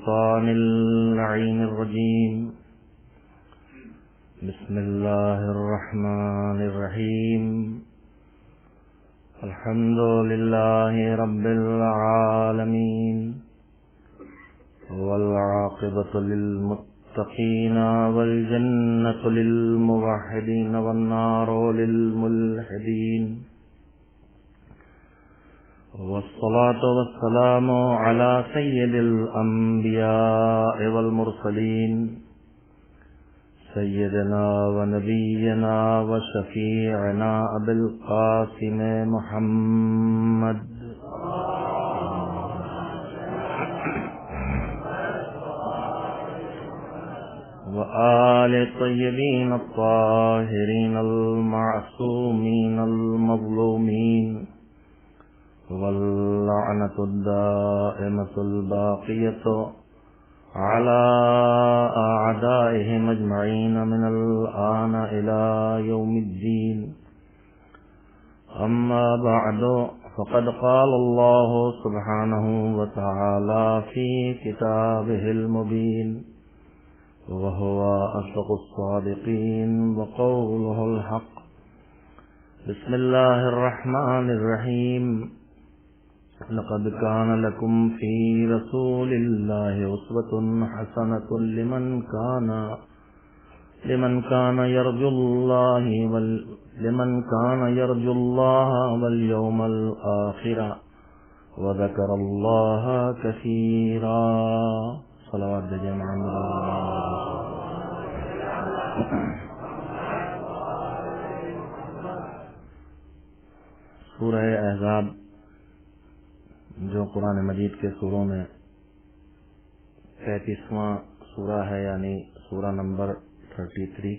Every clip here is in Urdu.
الشيطان اللعين الرجيم بسم الله الرحمن الرحيم الحمد لله رب العالمين والعاقبة للمتقين والجنة للموحدين والنار للملحدين والصلاة والسلام على سيد الأنبياء والمرسلين سيدنا ونبينا وشفيعنا أبي القاسم محمد وآل الطيبين الطاهرين المعصومين المظلومين واللعنة الدائمة الباقية على أعدائهم أجمعين من الآن إلى يوم الدين. أما بعد فقد قال الله سبحانه وتعالى في كتابه المبين وهو أصدق الصادقين وقوله الحق. بسم الله الرحمن الرحيم لقد كان لكم في رسول الله أسوة حسنة لمن كان يرجو الله واليوم الآخر وذكر الله كثيرا. صلوات جميعا. سورہ احزاب جو قرآن مجید کے سوروں میں 35واں سورہ ہے، یعنی سورہ نمبر 33.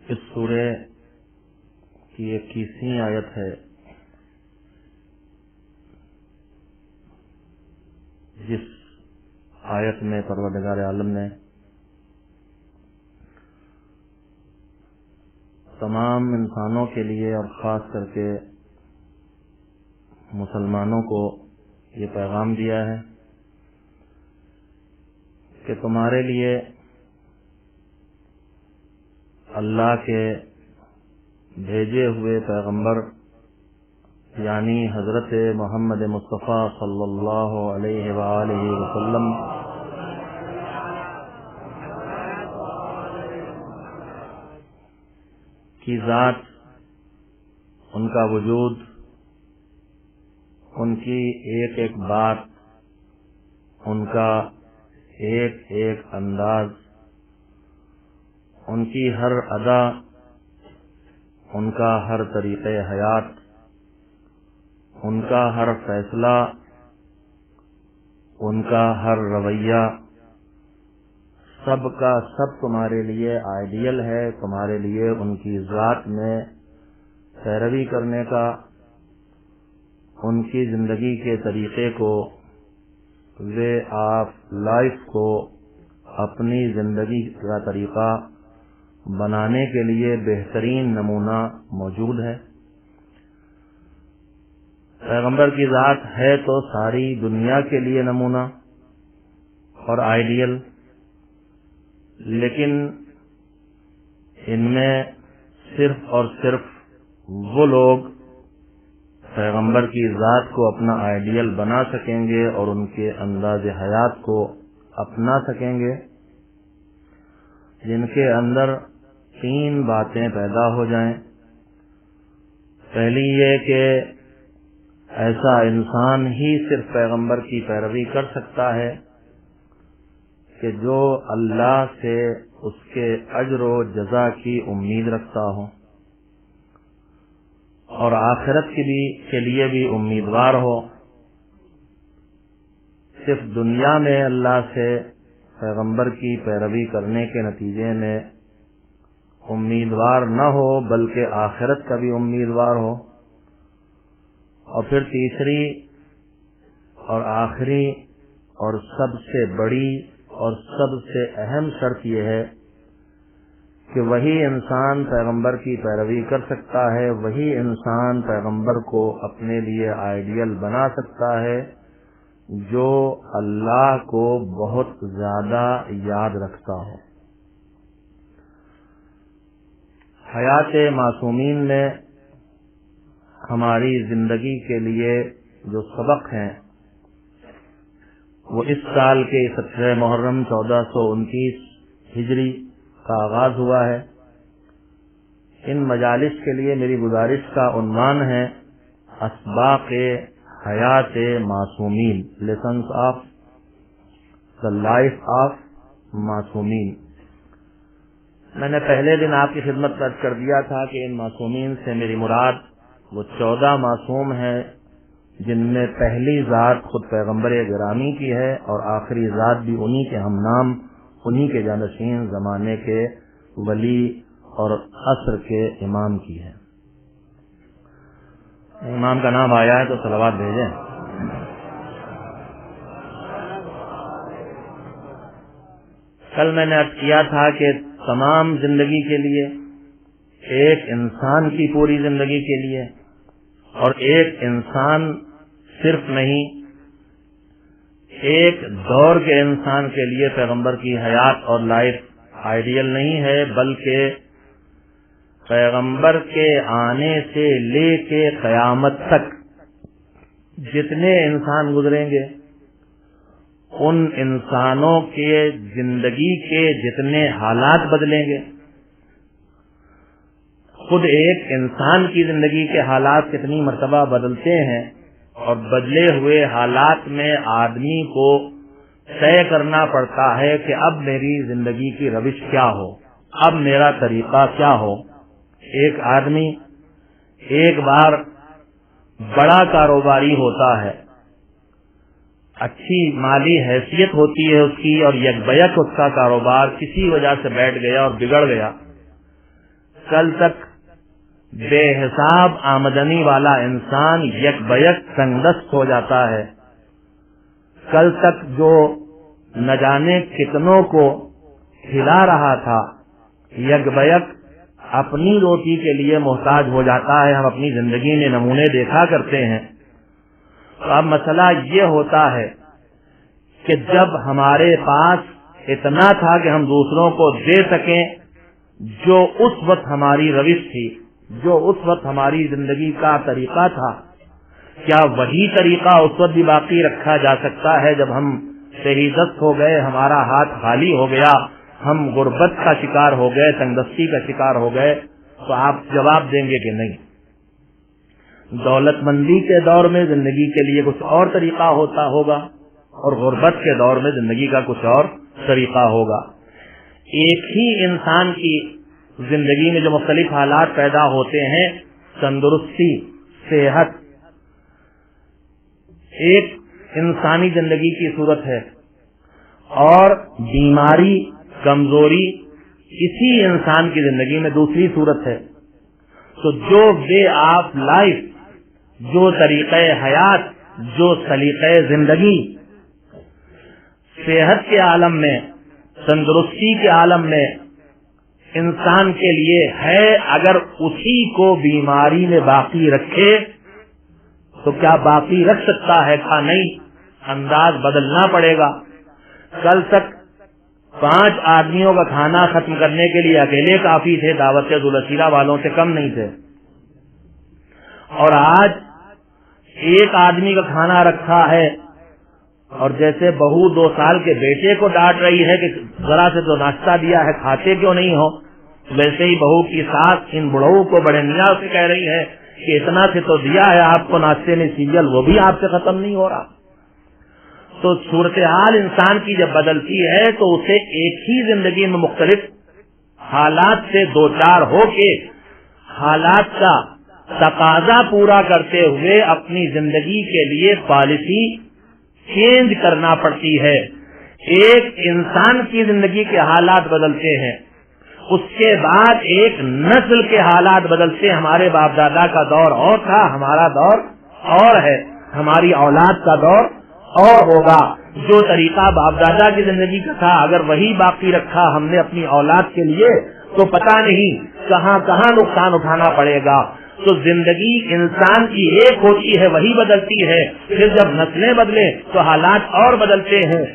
اس سورے کی 21ویں آیت ہے جس آیت میں پروردگار عالم نے تمام انسانوں کے لیے اور خاص کر کے مسلمانوں کو یہ پیغام دیا ہے کہ تمہارے لیے اللہ کے بھیجے ہوئے پیغمبر یعنی حضرت محمد مصطفیٰ صلی اللہ علیہ وآلہ وسلم کی ذات، ان کا وجود، ان کی ایک ایک بات، ان کا ایک ایک انداز، ان کی ہر ادا، ان کا ہر طریقہ حیات، ان کا ہر فیصلہ، ان کا ہر رویہ، سب کا سب تمہارے لیے آئیڈیل ہے. تمہارے لیے ان کی ذات میں پیروی کرنے کا، ان کی زندگی کے طریقے کو، وے آف لائف کو اپنی زندگی کا طریقہ بنانے کے لیے بہترین نمونہ موجود ہے. پیغمبر کی ذات ہے تو ساری دنیا کے لیے نمونہ اور آئیڈیل، لیکن ان میں صرف اور صرف وہ لوگ پیغمبر کی ذات کو اپنا آئیڈیل بنا سکیں گے اور ان کے انداز حیات کو اپنا سکیں گے جن کے اندر 3 باتیں پیدا ہو جائیں. پہلی یہ کہ ایسا انسان ہی صرف پیغمبر کی پیروی کر سکتا ہے کہ جو اللہ سے اس کے اجر و جزا کی امید رکھتا ہو اور آخرت کے لیے بھی امیدوار ہو. صرف دنیا میں اللہ سے پیغمبر کی پیروی کرنے کے نتیجے میں امیدوار نہ ہو بلکہ آخرت کا بھی امیدوار ہو. اور پھر تیسری اور آخری اور سب سے بڑی اور سب سے اہم شرط یہ ہے کہ وہی انسان پیغمبر کی پیروی کر سکتا ہے، وہی انسان پیغمبر کو اپنے لیے آئیڈیل بنا سکتا ہے جو اللہ کو بہت زیادہ یاد رکھتا ہو۔ حیات معصومین میں ہماری زندگی کے لیے جو سبق ہیں وہ اس سال کے 17 محرم 1429 ہجری کا آغاز ہوا ہے۔ ان مجالس کے لیے میری گزارش کا عنوان ہے اسباق حیات معصومین، lessons of the life of معصومین۔ میں نے پہلے دن آپ کی خدمت میں عرض کر دیا تھا کہ ان معصومین سے میری مراد وہ 14 معصوم ہیں جن میں پہلی ذات خود پیغمبر گرامی کی ہے اور آخری ذات بھی انہی کے ہم نام، انہی کے جانشین، زمانے کے ولی اور عصر کے امام کی ہے۔ امام کا نام آیا ہے تو صلوات بھیجیں۔ کل میں نے عرض کیا تھا کہ تمام زندگی کے لیے، ایک انسان کی پوری زندگی کے لیے، اور ایک انسان صرف نہیں، ایک دور کے انسان کے لیے پیغمبر کی حیات اور لائف آئیڈیل نہیں ہے، بلکہ پیغمبر کے آنے سے لے کے قیامت تک جتنے انسان گزریں گے ان انسانوں کے زندگی کے جتنے حالات بدلیں گے، خود ایک انسان کی زندگی کے حالات کتنی مرتبہ بدلتے ہیں، اور بدلے ہوئے حالات میں آدمی کو طے کرنا پڑتا ہے کہ اب میری زندگی کی روش کیا ہو، اب میرا طریقہ کیا ہو۔ ایک آدمی ایک بار بڑا کاروباری ہوتا ہے، اچھی مالی حیثیت ہوتی ہے اس کی، اور یک بیک اس کا کاروبار کسی وجہ سے بیٹھ گیا اور بگڑ گیا، کل تک بے حساب آمدنی والا انسان یک بیک تنگدست ہو جاتا ہے۔ کل تک جو نہ جانے کتنوں کو کھلا رہا تھا یک بیک اپنی روٹی کے لیے محتاج ہو جاتا ہے۔ ہم اپنی زندگی میں نمونے دیکھا کرتے ہیں۔ تو اب مسئلہ یہ ہوتا ہے کہ جب ہمارے پاس اتنا تھا کہ ہم دوسروں کو دے سکیں، جو اس وقت ہماری روش تھی، جو اس وقت ہماری زندگی کا طریقہ تھا، کیا وہی طریقہ اس وقت بھی باقی رکھا جا سکتا ہے جب ہم شہیدست ہو گئے، ہمارا ہاتھ خالی ہو گیا، ہم غربت کا شکار ہو گئے، تنگدستی کا شکار ہو گئے؟ تو آپ جواب دیں گے کہ نہیں۔ دولت مندی کے دور میں زندگی کے لیے کچھ اور طریقہ ہوتا ہوگا، اور غربت کے دور میں زندگی کا کچھ اور طریقہ ہوگا۔ ایک ہی انسان کی زندگی میں جو مختلف حالات پیدا ہوتے ہیں، تندرستی، صحت ایک انسانی زندگی کی صورت ہے، اور بیماری، کمزوری اسی انسان کی زندگی میں دوسری صورت ہے۔ تو جو وے آف لائف، جو طریقہ حیات، جو سلیقہ زندگی صحت کے عالم میں، تندرستی کے عالم میں انسان کے لیے ہے، اگر اسی کو بیماری میں باقی رکھے تو کیا باقی رکھ سکتا ہے؟ کہا نہیں، انداز بدلنا پڑے گا۔ کل تک 5 آدمیوں کا کھانا ختم کرنے کے لیے اکیلے کافی تھے، دعوت ذوالسیرہ والوں سے کم نہیں تھے، اور آج ایک آدمی کا کھانا رکھا ہے، اور جیسے بہو 2 سال کے بیٹے کو ڈانٹ رہی ہے کہ ذرا سے تو ناشتہ دیا ہے، کھاتے کیوں نہیں ہو، ویسے ہی بہو کی ساس ان بڑھوں کو بڑے نیاز سے کہہ رہی ہے کہ اتنا سے تو دیا ہے آپ کو ناشتے میں سیریل، وہ بھی آپ سے ختم نہیں ہو رہا۔ تو صورتحال انسان کی جب بدلتی ہے تو اسے ایک ہی زندگی میں مختلف حالات سے دوچار ہو کے حالات کا تقاضا پورا کرتے ہوئے اپنی زندگی کے لیے پالیسی چینج کرنا پڑتی ہے۔ ایک انسان کی زندگی کے حالات بدلتے ہیں، اس کے بعد ایک نسل کے حالات بدلتے ہیں۔ ہمارے باپ دادا کا دور اور تھا، ہمارا دور اور ہے، ہماری اولاد کا دور اور ہوگا۔ جو طریقہ باپ دادا کی زندگی کا تھا اگر وہی باقی رکھا ہم نے اپنی اولاد کے لیے، تو پتہ نہیں کہاں کہاں نقصان اٹھانا پڑے گا. تو زندگی انسان کی ایک ہوتی ہے وہی بدلتی ہے, پھر جب نسلیں بدلیں تو حالات اور بدلتے ہیں.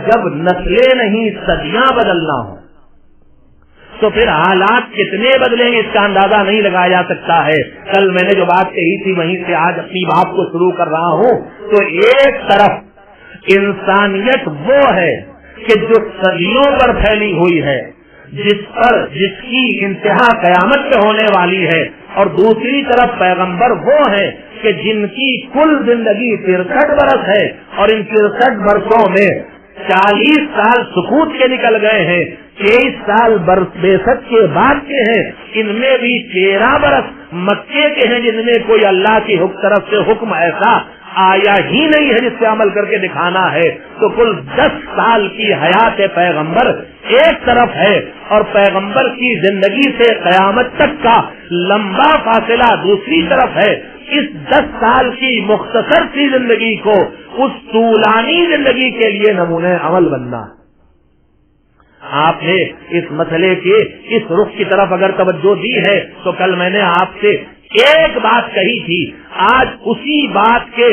جب نسلیں نہیں صدیاں بدلنا ہو تو پھر حالات کتنے بدلیں گے اس کا اندازہ نہیں لگایا جا سکتا ہے. کل میں نے جو بات کہی تھی وہیں سے آج اپنی بات کو شروع کر رہا ہوں. تو ایک طرف انسانیت وہ ہے کہ جو صدیوں پر پھیلی ہوئی ہے, جس کی انتہا قیامت پہ ہونے والی ہے, اور دوسری طرف پیغمبر وہ ہے کہ جن کی کل زندگی 63 برس ہے, اور ان 63 برسوں میں 40 سال سکوت کے نکل گئے ہیں, 23 سال بعثت کے بعد کے ہیں, ان میں بھی 13 برس مکے کے ہیں جن میں کوئی اللہ کی طرف سے حکم ایسا آیا ہی نہیں ہے جس پہ عمل کر کے دکھانا ہے. تو کل 10 سال کی حیات پیغمبر ایک طرف ہے, اور پیغمبر کی زندگی سے قیامت تک کا لمبا فاصلہ دوسری طرف ہے. اس 10 سال کی مختصر سی زندگی کو اس طولانی زندگی کے لیے نمونہ عمل بننا. آپ نے اس مسئلے کے اس رخ کی طرف اگر توجہ دی ہے تو کل میں نے آپ سے ایک بات کہی تھی, آج اسی بات کے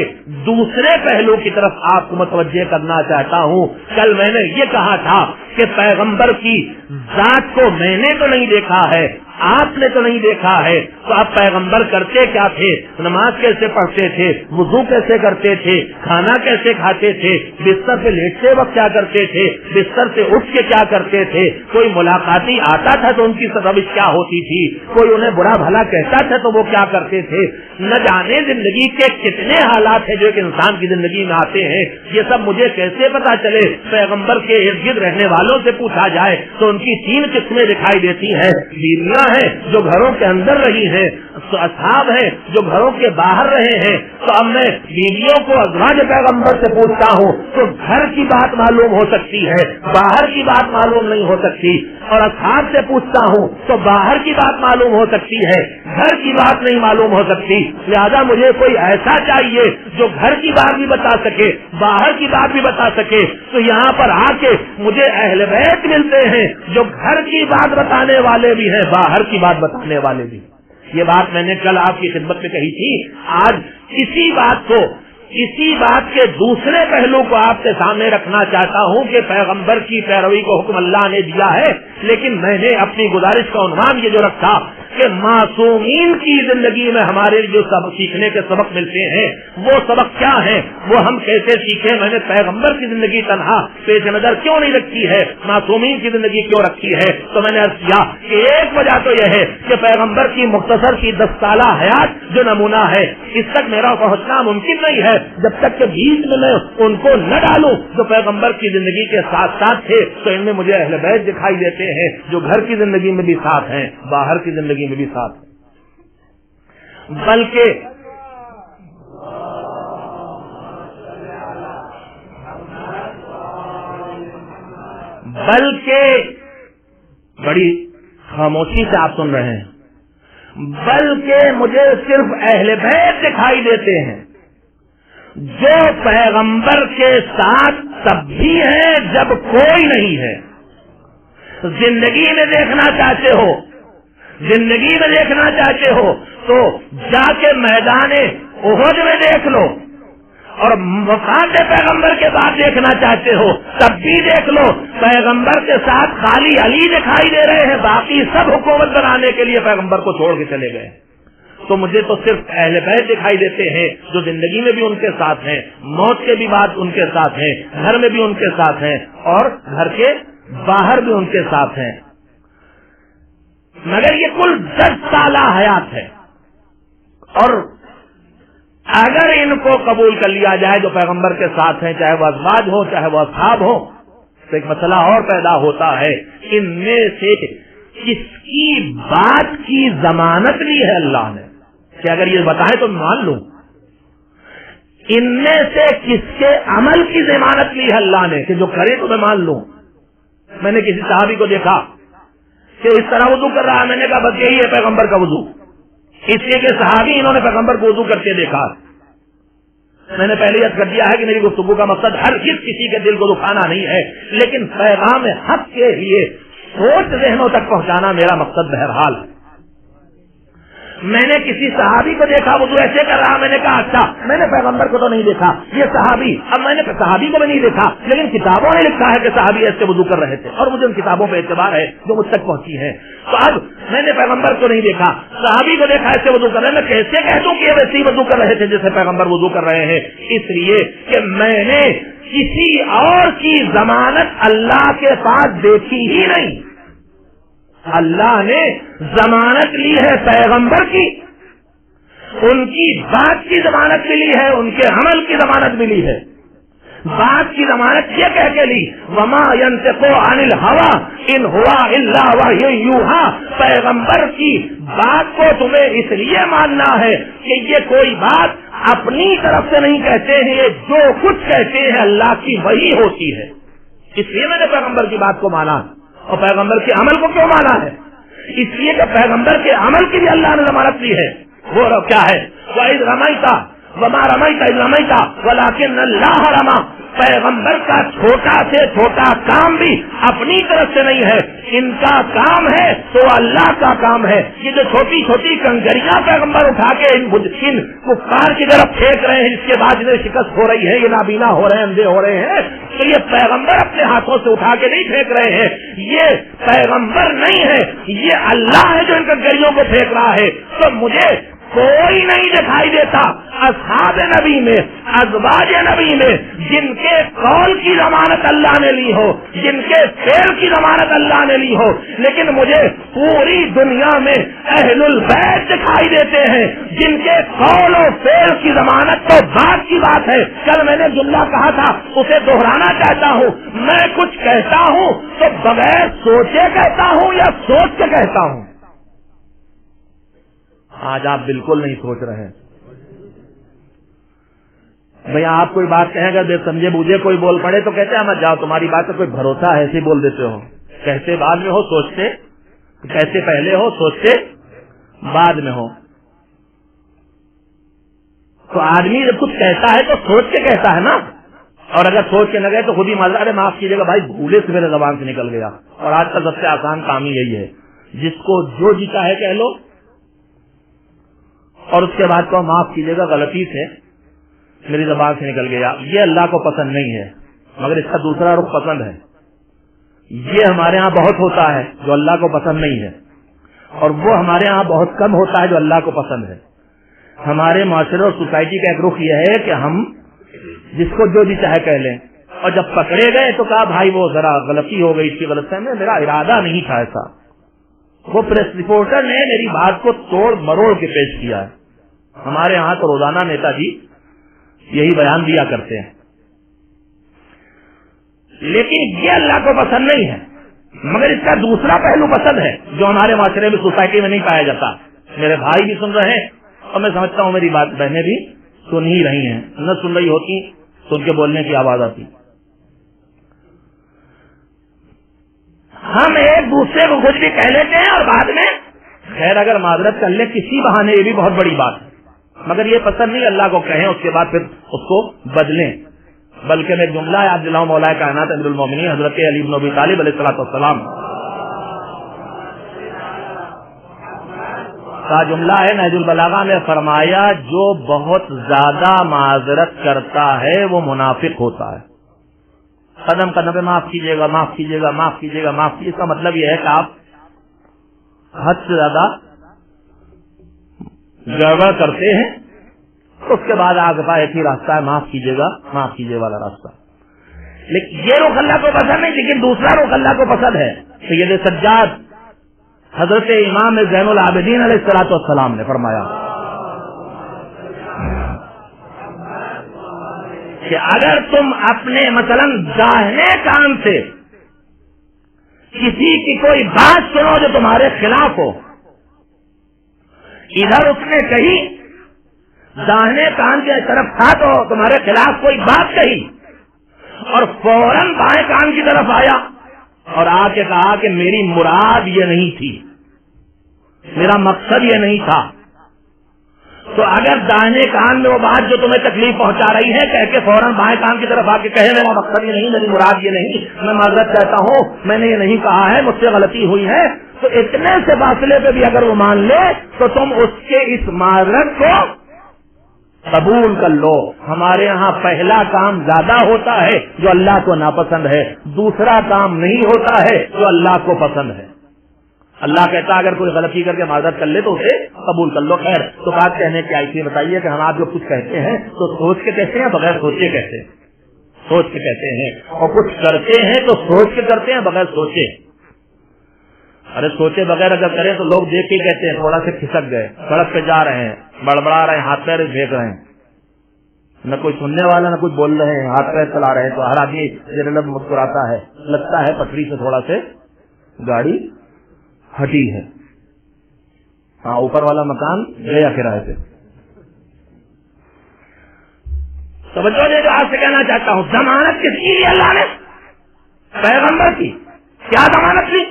دوسرے پہلو کی طرف آپ کو متوجہ کرنا چاہتا ہوں. کل میں نے یہ کہا تھا کہ پیغمبر کی ذات کو میں نے تو نہیں دیکھا ہے, آپ نے تو نہیں دیکھا ہے, تو آپ پیغمبر کرتے کیا تھے, نماز کیسے پڑھتے تھے, وضو کیسے کرتے تھے, کھانا کیسے کھاتے تھے, بستر سے لیٹتے وقت کیا کرتے تھے, بستر سے اٹھ کے کیا کرتے تھے, کوئی ملاقاتی آتا تھا تو ان کی روش کیا ہوتی تھی, کوئی انہیں برا بھلا کہتا تھا تو وہ کیا کرتے تھے. نہ جانے زندگی کے کتنے حالات ہیں جو ایک انسان کی زندگی میں آتے ہیں. یہ سب مجھے کیسے پتا چلے؟ پیغمبر کے ارد گرد رہنے والوں سے پوچھا جائے تو ان کی 3 قسمیں دکھائی دیتی ہیں. بیویاں ہیں جو گھروں کے اندر رہی ہیں, اصحاب ہیں جو گھروں کے باہر رہے ہیں. تو اب میں بیویوں کو ازواج پیغمبر سے پوچھتا ہوں تو گھر کی بات معلوم ہو سکتی ہے, باہر کی بات معلوم نہیں ہو سکتی, اور اصحاب سے پوچھتا ہوں تو باہر کی بات معلوم ہو سکتی ہے, گھر کی بات نہیں معلوم ہو سکتی. لہذا مجھے کوئی ایسا چاہیے جو گھر کی بات بھی بتا سکے, باہر کی بات بھی بتا سکے. تو یہاں پر آ کے مجھے اہل بیت ملتے ہیں جو گھر کی بات بتانے والے بھی ہیں, باہر کی بات بتانے والے بھی. یہ بات میں نے کل آپ کی خدمت میں کہی تھی. آج اسی بات کے دوسرے پہلو کو آپ کے سامنے رکھنا چاہتا ہوں کہ پیغمبر کی پیروی کو حکم اللہ نے دیا ہے, لیکن میں نے اپنی گزارش کا عنوان یہ جو رکھا کہ معصومین کی زندگی میں ہمارے جو سبق سیکھنے کے سبق ملتے ہیں وہ سبق کیا ہیں, وہ ہم کیسے سیکھیں. میں نے پیغمبر کی زندگی تنہا پیش نظر کیوں نہیں رکھی ہے, معصومین کی زندگی کیوں رکھی ہے؟ تو میں نے عرض کیا کہ ایک وجہ تو یہ ہے کہ پیغمبر کی مختصر کی 10 سالہ حیات جو نمونہ ہے, اس تک میرا پہنچنا ممکن نہیں ہے جب تک کہ بیچ میں ان کو نہ ڈالوں جو پیغمبر کی زندگی کے ساتھ ساتھ تھے. تو ان میں مجھے اہل بیت دکھائی دیتے ہیں جو گھر کی زندگی میں بھی ساتھ ہیں, باہر کی زندگی میں بھی ساتھ ہیں. بلکہ بڑی خاموشی سے آپ سن رہے ہیں, بلکہ مجھے صرف اہل بیت دکھائی دیتے ہیں جو پیغمبر کے ساتھ تب بھی ہے جب کوئی نہیں ہے. زندگی میں دیکھنا چاہتے ہو تو جا کے میدان احد میں دیکھ لو, اور وفات پیغمبر کے بعد دیکھنا چاہتے ہو تب بھی دیکھ لو. پیغمبر کے ساتھ خالی علی دکھائی دے رہے ہیں, باقی سب حکومت بنانے کے لیے پیغمبر کو چھوڑ کے چلے گئے. تو مجھے تو صرف اہل بیت دکھائی دیتے ہیں جو زندگی میں بھی ان کے ساتھ ہیں, موت کے بھی بعد ان کے ساتھ ہیں, گھر میں بھی ان کے ساتھ ہیں, اور گھر کے باہر بھی ان کے ساتھ ہیں. مگر یہ کل 10 سالہ حیات ہے, اور اگر ان کو قبول کر لیا جائے جو پیغمبر کے ساتھ ہیں, چاہے وہ ازواج ہو چاہے وہ اصحاب ہو, تو ایک مسئلہ اور پیدا ہوتا ہے. ان میں سے کس کی بات کی ضمانت لی ہے اللہ نے کہ اگر یہ بتائے تو میں مان لوں؟ ان میں سے کس کے عمل کی ضمانت لی ہے اللہ نے کہ جو کرے تو میں مان لوں؟ میں نے کسی صحابی کو دیکھا کہ اس طرح وضو کر رہا ہے, میں نے کہا بس یہی ہے پیغمبر کا وضو, اس لیے کہ صحابی انہوں نے پیغمبر کو وضو کرتے دیکھا. میں نے پہلے یاد کر دیا ہے کہ میری گفتگو کا مقصد ہر کسی کے دل کو دکھانا نہیں ہے, لیکن پیغام حق کے لیے سوچ ذہنوں تک پہنچانا میرا مقصد بہرحال ہے. میں نے کسی صحابی کو دیکھا وضو ایسے کر رہا, میں نے کہا اچھا, میں نے پیغمبر کو تو نہیں دیکھا, یہ صحابی, اب میں نے صحابی کو بھی نہیں دیکھا, لیکن کتابوں نے لکھا ہے کہ صحابی ایسے وضو کر رہے تھے اور مجھے ان کتابوں پہ اعتبار ہے جو مجھ تک پہنچی ہے. تو اب میں نے پیغمبر کو نہیں دیکھا, صحابی کو دیکھا ایسے وضو کر رہے ہیں, میں کیسے کہہ دوں کہ ویسے ہی وضو کر رہے تھے جیسے پیغمبر وضو کر رہے ہیں؟ اس لیے کہ میں نے کسی اور کی ضمانت اللہ کے پاس دیکھی ہی نہیں. اللہ نے ضمانت لی ہے پیغمبر کی, ان کی بات کی ضمانت ملی ہے, ان کے عمل کی ضمانت ملی ہے. بات کی ضمانت یہ کہہ کے لی وما ينطق عن الهوى ان هو الا وحی یوحی, پیغمبر کی بات کو تمہیں اس لیے ماننا ہے کہ یہ کوئی بات اپنی طرف سے نہیں کہتے ہیں, یہ جو کچھ کہتے ہیں اللہ کی وحی ہوتی ہے. اس لیے میں نے پیغمبر کی بات کو مانا. اور پیغمبر کے عمل کو کیوں مانا ہے؟ اس لیے کہ پیغمبر کے عمل کی بھی اللہ نے ضمانت دی ہے. وہ کیا ہے؟ وَإِذْ رَمَيْتَ وَمَا رَمَيْتَ إِذْ رَمَيْتَ وَلَكِنَّ اللَّهَ رَمَى. پیغمبر کا چھوٹا سے چھوٹا کام بھی اپنی طرف سے نہیں ہے, ان کا کام ہے تو اللہ کا کام ہے. یہ جو چھوٹی چھوٹی کنکریاں پیغمبر اٹھا کے ان کفار کی طرف پھینک رہے ہیں, جس کے بعد انہیں شکست ہو رہی ہے, یہ نابینا ہو رہے ہیں, اندھے ہو رہے ہیں, تو یہ پیغمبر اپنے ہاتھوں سے اٹھا کے نہیں پھینک رہے ہیں, یہ پیغمبر نہیں ہے, یہ اللہ ہے جو ان کنکریوں کو پھینک رہا ہے. تو مجھے کوئی نہیں دکھائی دیتا اصحاب نبی میں, ازواج نبی میں, جن کے قول کی ضمانت اللہ نے لی ہو, جن کے فعل کی ضمانت اللہ نے لی ہو, لیکن مجھے پوری دنیا میں اہل البیت دکھائی دیتے ہیں جن کے قول و فعل کی ضمانت تو بات کی بات ہے. کل میں نے جملہ کہا تھا, اسے دہرانا چاہتا ہوں. میں کچھ کہتا ہوں تو بغیر سوچے کہتا ہوں یا سوچ کے کہتا ہوں. آج آپ بالکل نہیں سوچ رہے. بھیا آپ کوئی بات کہیں گا, بے سمجھے بوجھے کوئی بول پڑے تو کہتے ہیں مت جاؤ, تمہاری بات کا کوئی بھروسہ ہے, ایسے بول دیتے ہو. کہتے بعد میں ہو, سوچتے کہتے پہلے ہو, سوچتے بعد میں ہو. تو آدمی جب کچھ کہتا ہے تو سوچ کے کہتا ہے نا, اور اگر سوچ کے نہ گئے تو خود ہی مزہ, ارے معاف کیجیے گا بھائی, بھولے سے میرے زبان سے نکل گیا. اور آج کا سب سے آسان کام ہی یہی ہے, جس کو جو جیتا ہے کہہ لو اور اس کے بعد کو معاف کیجیے گا غلطی سے میری زبان سے نکل گیا. یہ اللہ کو پسند نہیں ہے, مگر اس کا دوسرا رخ پسند ہے. یہ ہمارے ہاں بہت ہوتا ہے جو اللہ کو پسند نہیں ہے, اور وہ ہمارے ہاں بہت کم ہوتا ہے جو اللہ کو پسند ہے. ہمارے معاشرے اور سوسائٹی کا ایک رخ یہ ہے کہ ہم جس کو جو جی چاہے کہہ لیں, اور جب پکڑے گئے تو کہا بھائی وہ ذرا غلطی ہو گئی, اس کی غلط فہمی, میرا ارادہ نہیں تھا ایسا. وہ پریس رپورٹر نے میری بات کو توڑ مروڑ کے پیش کیا ہے. ہمارے ہاں تو روزانہ نیتا جی یہی بیان دیا کرتے ہیں, لیکن یہ اللہ کو پسند نہیں ہے. مگر اس کا دوسرا پہلو پسند ہے جو ہمارے معاشرے میں سوسائٹی میں نہیں پایا جاتا. میرے بھائی بھی سن رہے ہیں اور میں سمجھتا ہوں میری بات بہنیں بھی سن ہی رہی ہیں. نہ سن رہی ہوتی تو ان کے بولنے کی آواز آتی. ہم ایک دوسرے کو کچھ بھی کہہ لیتے ہیں اور بعد میں خیر اگر معذرت کر لیں کسی بہانے, یہ بھی بہت بڑی بات ہے. مگر یہ پسند نہیں اللہ کو کہیں اس کے بعد پھر اس کو بدلیں. بلکہ میں جملہ یاد دلاؤں مولا کائنات امیر المومنین حضرت علی بن ابی طالب علیہ الصلوۃ والسلام کا جملہ ہے, نہج البلاغہ میں فرمایا جو بہت زیادہ معذرت کرتا ہے وہ منافق ہوتا ہے. قدم قدم پہ معاف کیجیے گا, معاف کیجیے گا, معاف کیجیے گا, معاف کیجیے. اس کا مطلب یہ ہے کہ آپ حد سے زیادہ گڑبڑ کرتے ہیں. اس کے بعد آگے پا ایک ہی راستہ ہے, معاف کیجیے گا, معاف کیجیے والا راستہ. لیکن یہ رخ اللہ کو پسند نہیں, لیکن دوسرا رخ اللہ کو پسند ہے. سید سجاد حضرت امام زین العابدین علیہ الصلوۃ والسلام نے فرمایا کہ اگر تم اپنے مثلا داہنے کان سے کسی کی کوئی بات سنو جو تمہارے خلاف ہو, ادھر اس نے کہی, داہنے کان کی طرف تھا تو تمہارے خلاف کوئی بات کہی, اور فوراً بائیں کان کی طرف آیا اور آ کے کہا کہ میری مراد یہ نہیں تھی, میرا مقصد یہ نہیں تھا, تو اگر دائیں کان میں وہ بات جو تمہیں تکلیف پہنچا رہی ہے کہہ کے فوراً بائیں کان کی طرف آ کے کہے میرا مقصد یہ نہیں، میری مراد یہ نہیں، میں معذرت چاہتا ہوں، میں نے یہ نہیں کہا ہے، مجھ سے غلطی ہوئی ہے، تو اتنے سے فاصلے پہ بھی اگر وہ مان لے تو تم اس کے اس معذرت کو قبول کر لو. ہمارے یہاں پہلا کام زیادہ ہوتا ہے جو اللہ کو ناپسند ہے، دوسرا کام نہیں ہوتا ہے جو اللہ کو پسند ہے. اللہ کہتا ہے اگر کوئی غلطی کر کے معذرت کر لے تو اسے قبول کر لو. خیر تو بات کہنے کی آئی تھی، بتائیے کہ ہم آپ جو کچھ کہتے ہیں تو سوچ کے کہتے ہیں بغیر سوچے کہتے ہیں، سوچ کے کہتے ہیں، اور کچھ کرتے ہیں تو سوچ کے کرتے ہیں بغیر سوچے. ارے سوچے بغیر اگر کریں تو لوگ دیکھ کے کہتے ہیں تھوڑا سے کھسک گئے، سڑک پہ جا رہے ہیں، بڑبڑا رہے ہیں، ہاتھ پیر پھینک رہے ہیں، نہ کوئی سننے والا نہ کچھ بول رہے ہیں، ہاتھ پیر چلا رہے ہیں، تو ہر آدمی میرے لب مسکراتا ہے، لگتا ہے پٹری سے تھوڑا سے گاڑی ہٹی ہے. ہاں اوپر والا مکان گیا کرائے سے. توجہ دے جو آپ سے کہنا چاہتا ہوں، ضمانت کس کی اللہ نے؟ پیغمبر کی. کیا ضمانت لی؟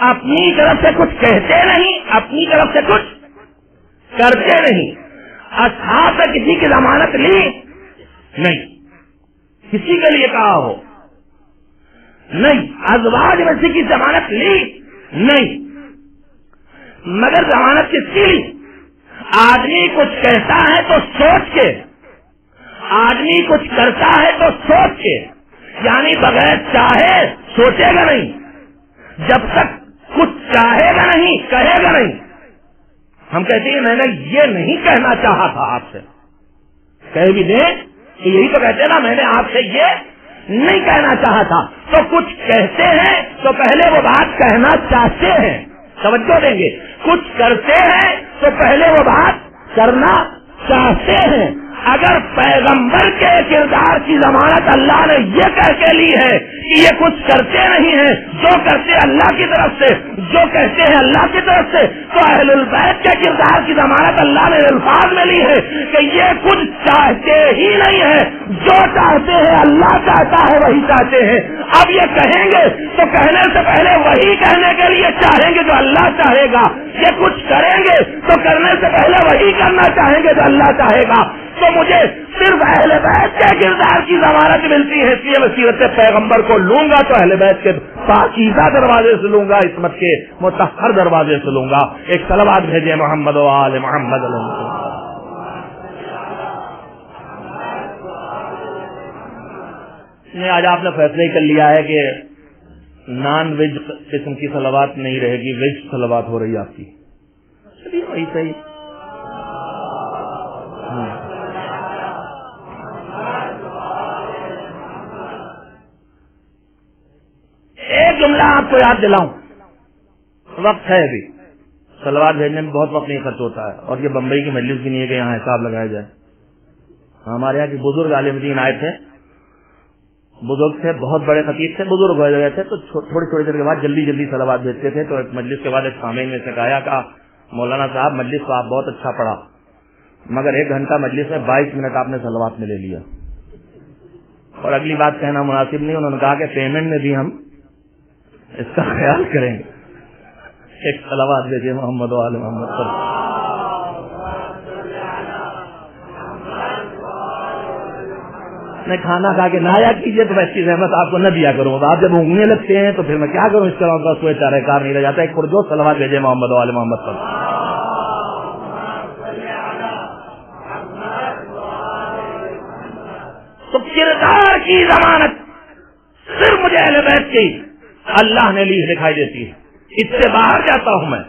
اپنی طرف سے کچھ کہتے نہیں، اپنی طرف سے کچھ کرتے نہیں. اصحاب سے کسی کی ضمانت لی نہیں، کسی کے لیے کہا ہو نہیں. ازواج میں سے کی ضمانت لی نہیں. مگر ضمانت کس کی لی؟ آدمی کچھ کہتا ہے تو سوچ کے، آدمی کچھ کرتا ہے تو سوچ کے، یعنی بغیر چاہے سوچے گا نہیں، جب تک کچھ چاہے گا نہیں کہے گا نہیں. ہم کہتے ہیں میں نے یہ نہیں کہنا چاہا تھا آپ سے، کہہ بھی دیں تو یہی تو کہتے ہیں نا میں نے آپ سے یہ نہیں کہنا چاہا تھا. تو کچھ کہتے ہیں تو پہلے وہ بات کہنا چاہتے ہیں، توجہ دیں گے. کچھ کرتے ہیں تو پہلے وہ بات کرنا چاہتے ہیں. اگر پیغمبر کے کردار کی ضمانت اللہ نے یہ کہہ کے لی ہے کہ یہ کچھ کرتے نہیں ہیں، جو کرتے اللہ کی طرف سے، جو کہتے ہیں اللہ کی طرف سے، تو اہل البیت کے کردار کی ضمانت اللہ نے الفاظ میں لی ہے کہ یہ کچھ چاہتے ہی نہیں ہے، جو چاہتے ہیں اللہ چاہتا ہے وہی چاہتے ہیں. اب یہ کہیں گے تو کہنے سے پہلے وہی کہنے کے لیے چاہیں گے جو اللہ چاہے گا. یہ کچھ کریں گے تو کرنے سے پہلے وہی کرنا چاہیں گے جو اللہ چاہے گا. تو مجھے صرف اہل بیت کے کردار کی ضمانت ملتی ہے، اس لیے میں سیرت پیغمبر کو لوں گا تو اہل بیت کے پاکیزہ دروازے سے لوں گا، عصمت کے مطہر دروازے سے لوں گا. ایک صلوات بھیجے محمد و آل محمد. آج آپ نے فیصلہ کر لیا ہے کہ نان ویج قسم کی صلوات نہیں رہے گی، ویج صلوات ہو رہی ہے آپ کی. چلیے وہی صحیح. ایک جملہ آپ کو یاد دلاؤں، وقت ہے ابھی، صلوات بھیجنے میں بہت وقت نہیں خرچ ہوتا ہے، اور یہ بمبئی کی مجلس بھی نہیں ہے کہ یہاں حساب لگایا جائے. ہمارے یہاں کے بزرگ عالم دین آئے تھے، بزرگ تھے، بہت بڑے خطیب تھے، بزرگ ہو گئے تھے، تو تھوڑی تھوڑی دیر کے بعد جلدی جلدی صلوات بھیجتے تھے. تو ایک مجلس کے بعد ایک سامعین میں سے کہا مولانا صاحب مجلس کو آپ بہت اچھا پڑھا، مگر 1 گھنٹہ مجلس میں 22 منٹ آپ نے صلوات میں لے لیا، اور اگلی بات کہنا مناسب نہیں. انہوں نے کہا کہ پیمنٹ میں بھی ہم اس کا خیال کریں گے. ایک صلوات بھیجے محمد و آل محمد. میں کھانا کھا کے نایا کیجیے تو ویسی رحمت آپ کو نہ دیا کروں. آپ جب اونگنے لگتے ہیں تو پھر میں کیا کروں، اس طرح کا کوئی چارہ کار نہیں رہ جاتا. ایک پرجوش صلوات بھیجے محمد و آل محمد پر. تو کردار کی ضمانت صرف مجھے اہل بیت کی اللہ نے لی دکھائی دیتی ہے. اس سے باہر جاتا ہوں میں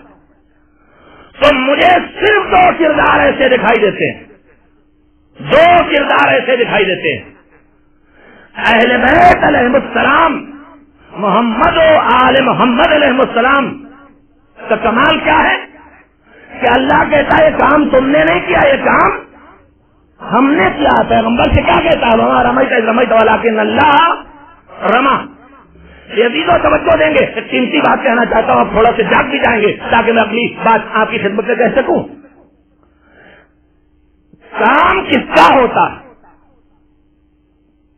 تو مجھے صرف 2 کردار ایسے دکھائی دیتے ہیں، 2 کردار ایسے دکھائی دیتے ہیں. اہل بیت علیہ السلام، محمد و آل محمد علیہ السلام کا کمال کیا ہے کہ اللہ کہتا ہے یہ کام تم نے نہیں کیا، یہ کام ہم نے کیا. پیغمبر سے کیا کہتا ہے؟ وہاں رمیت ولکن اللہ رما. یہ بھی تو توجہ دیں گے. ایک قیمتی بات کہنا چاہتا ہوں، آپ تھوڑا سے جاگ بھی جائیں گے تاکہ میں اگلی بات آپ کی خدمت میں کہہ سکوں. کام کس کا ہوتا ہے؟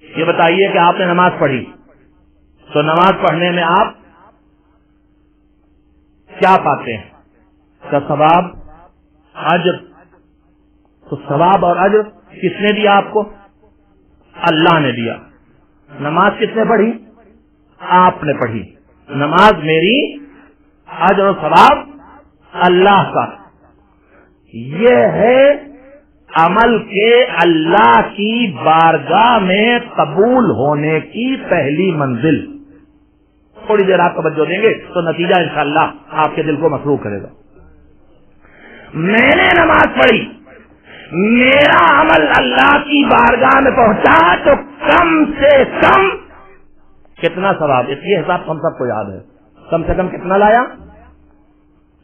یہ بتائیے کہ آپ نے نماز پڑھی تو نماز پڑھنے میں آپ کیا پاتے ہیں؟ کا ثواب، اجر، تو ثواب اور اجر کس نے دیا آپ کو؟ اللہ نے دیا. نماز کس نے پڑھی؟ آپ نے پڑھی. نماز میری، اجر و ثواب اللہ کا. یہ ہے عمل کے اللہ کی بارگاہ میں قبول ہونے کی پہلی منزل. تھوڑی دیر آپ توجہ دیں گے تو نتیجہ انشاءاللہ آپ کے دل کو مسرور کرے گا. میں نے نماز پڑھی، میرا عمل اللہ کی بارگاہ میں پہنچا تو کم سے کم کتنا ثواب؟ اس یہ حساب ہم سب کو یاد ہے. کم سے کم کتنا لایا؟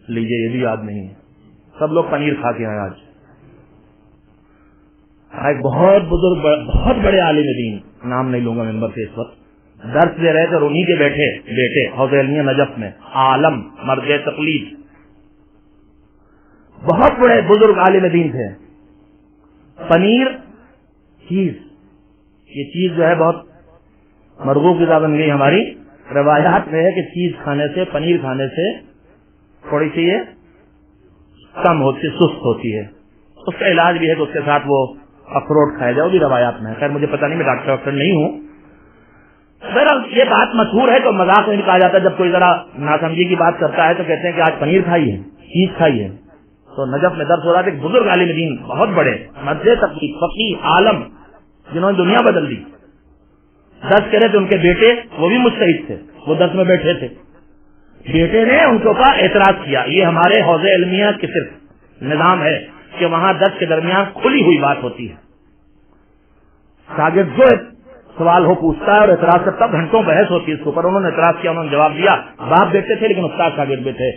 لیجئے، یہ بھی یاد نہیں ہے. سب لوگ پنیر کھا کے آئے. آج ایک بہت بزرگ، بہت بڑے عالم دین، نام نہیں لوں گا ممبر سے، اس وقت درس دے رہے تھے اور انہی کے بیٹے حوض علمیہ نجف میں عالم مرد تقلید، بہت بڑے بزرگ عالم دین تھے. پنیر چیز، یہ چیز جو ہے بہت مرغوب غذا بن گئی ہماری. روایات میں ہے کہ چیز کھانے سے، پنیر کھانے سے تھوڑی سی یہ کم ہوتی، سست ہوتی ہے. اس کا علاج بھی ہے کہ اس کے ساتھ وہ اخروٹ کھایا جائے، وہ بھی روایات میں ہے. خیر مجھے پتہ نہیں، میں ڈاکٹر نہیں ہوں. بہرحال یہ بات مشہور ہے تو مذاق میں کہا جاتا ہے. جب کوئی ذرا ناسمجھی کی بات کرتا ہے تو کہتے ہیں کہ آج پنیر کھائی ہے، چیز کھائی ہے. تو نجف میں درس ہو رہا تھا، ایک بزرگ عالم دین، بہت بڑے مرد تقلید، فقیہ، عالم، جنہوں نے دنیا بدل دی. درس کرے تھے ان کے بیٹے، وہ بھی مجتہد تھے، وہ درس میں بیٹھے تھے. بیٹے نے ان کو اعتراض کیا. یہ ہمارے حوض علمیہ کی صرف نظام ہے کہ وہاں درس کے درمیان کھلی ہوئی بات ہوتی ہے. شاگرد جو سوال ہو پوچھتا ہے اور اعتراض کرتا، گھنٹوں بحث ہوتی ہے اس کے اوپر. انہوں نے اعتراض کیا، انہوں نے جواب دیا. باپ بیٹے تھے لیکن استاد شاگرد بھی تھے.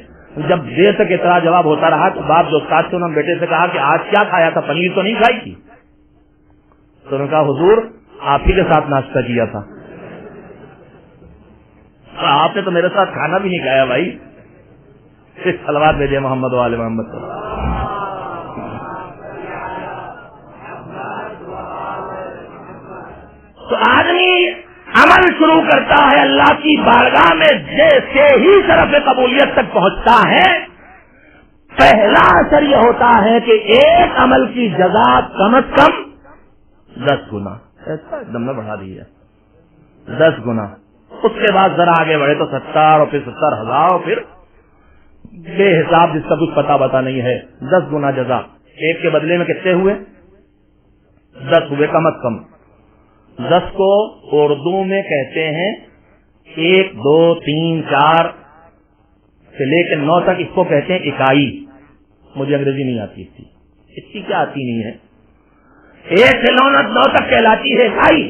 جب دیر تک اعتراض جواب ہوتا رہا تو باپ جو استاد تھے انہوں نے بیٹے سے کہا کہ آج کیا کھایا تھا؟ پنیر تو نہیں کھائی تھی. تو انہوں نے کہا حضور آپ ہی کے ساتھ ناشتہ کیا تھا. آپ نے تو میرے ساتھ کھانا بھی نہیں کھایا بھائی. صلوات بھیجے محمد و آل محمد. تو آدمی عمل شروع کرتا ہے اللہ کی بارگاہ میں، جیسے ہی طرف قبولیت تک پہنچتا ہے پہلا اثر یہ ہوتا ہے کہ ایک عمل کی جزا کم از کم 10 گنا، ایسا ایک دم میں بڑھا دی ہے 10 گنا. اس کے بعد ذرا آگے بڑھے تو 70 اور پھر 70,000 اور پھر بے حساب، جس کا کچھ پتا نہیں ہے. 10 گنا جزا. ایک کے بدلے میں کتنے ہوئے؟ 10 ہوئے کم از کم. 10 کو اردو میں کہتے ہیں 1 2 3 4 سے لے کے 9 تک، اس کو کہتے ہیں اکائی. مجھے انگریزی نہیں آتی تھی، اس کی کیا آتی نہیں ہے. 1 سے 9 تک کہلاتی ہے اکائی.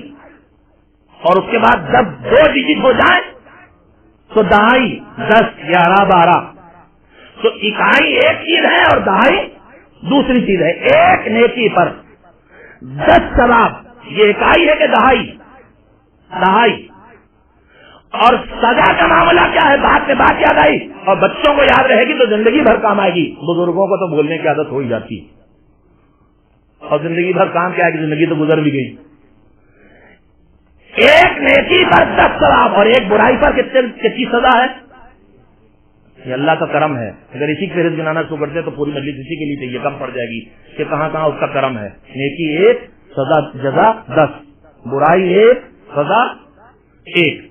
اور اس کے بعد جب 2 ڈیجٹ ہو جائیں تو دہائی، 10 11 12. تو اکائی ایک چیز ہے اور دہائی دوسری چیز ہے. ایک نیکی پر 10 ثواب، یہ اکائی ہے کہ دہائی. اور سزا کا معاملہ کیا ہے؟ بات میں بات یاد آئی اور بچوں کو یاد رہے گی تو زندگی بھر کام آئے گی. بزرگوں کو تو بولنے کی عادت ہو ہی جاتی اور زندگی بھر کام کیا ہے کہ زندگی تو گزر بھی گئی. ایک نیکی پر 10 ثواب اور ایک برائی پر کتنی سزا ہے؟ یہ اللہ کا کرم ہے. اگر اسی کی فہرست گنانا شروع کرتے تو پوری مجلس اسی کے لیے چاہیے، کم پڑ جائے گی کہ کہاں کہاں اس کا کرم ہے. نیکی 1، سزا جزا 10، برائی 1، سزا 1.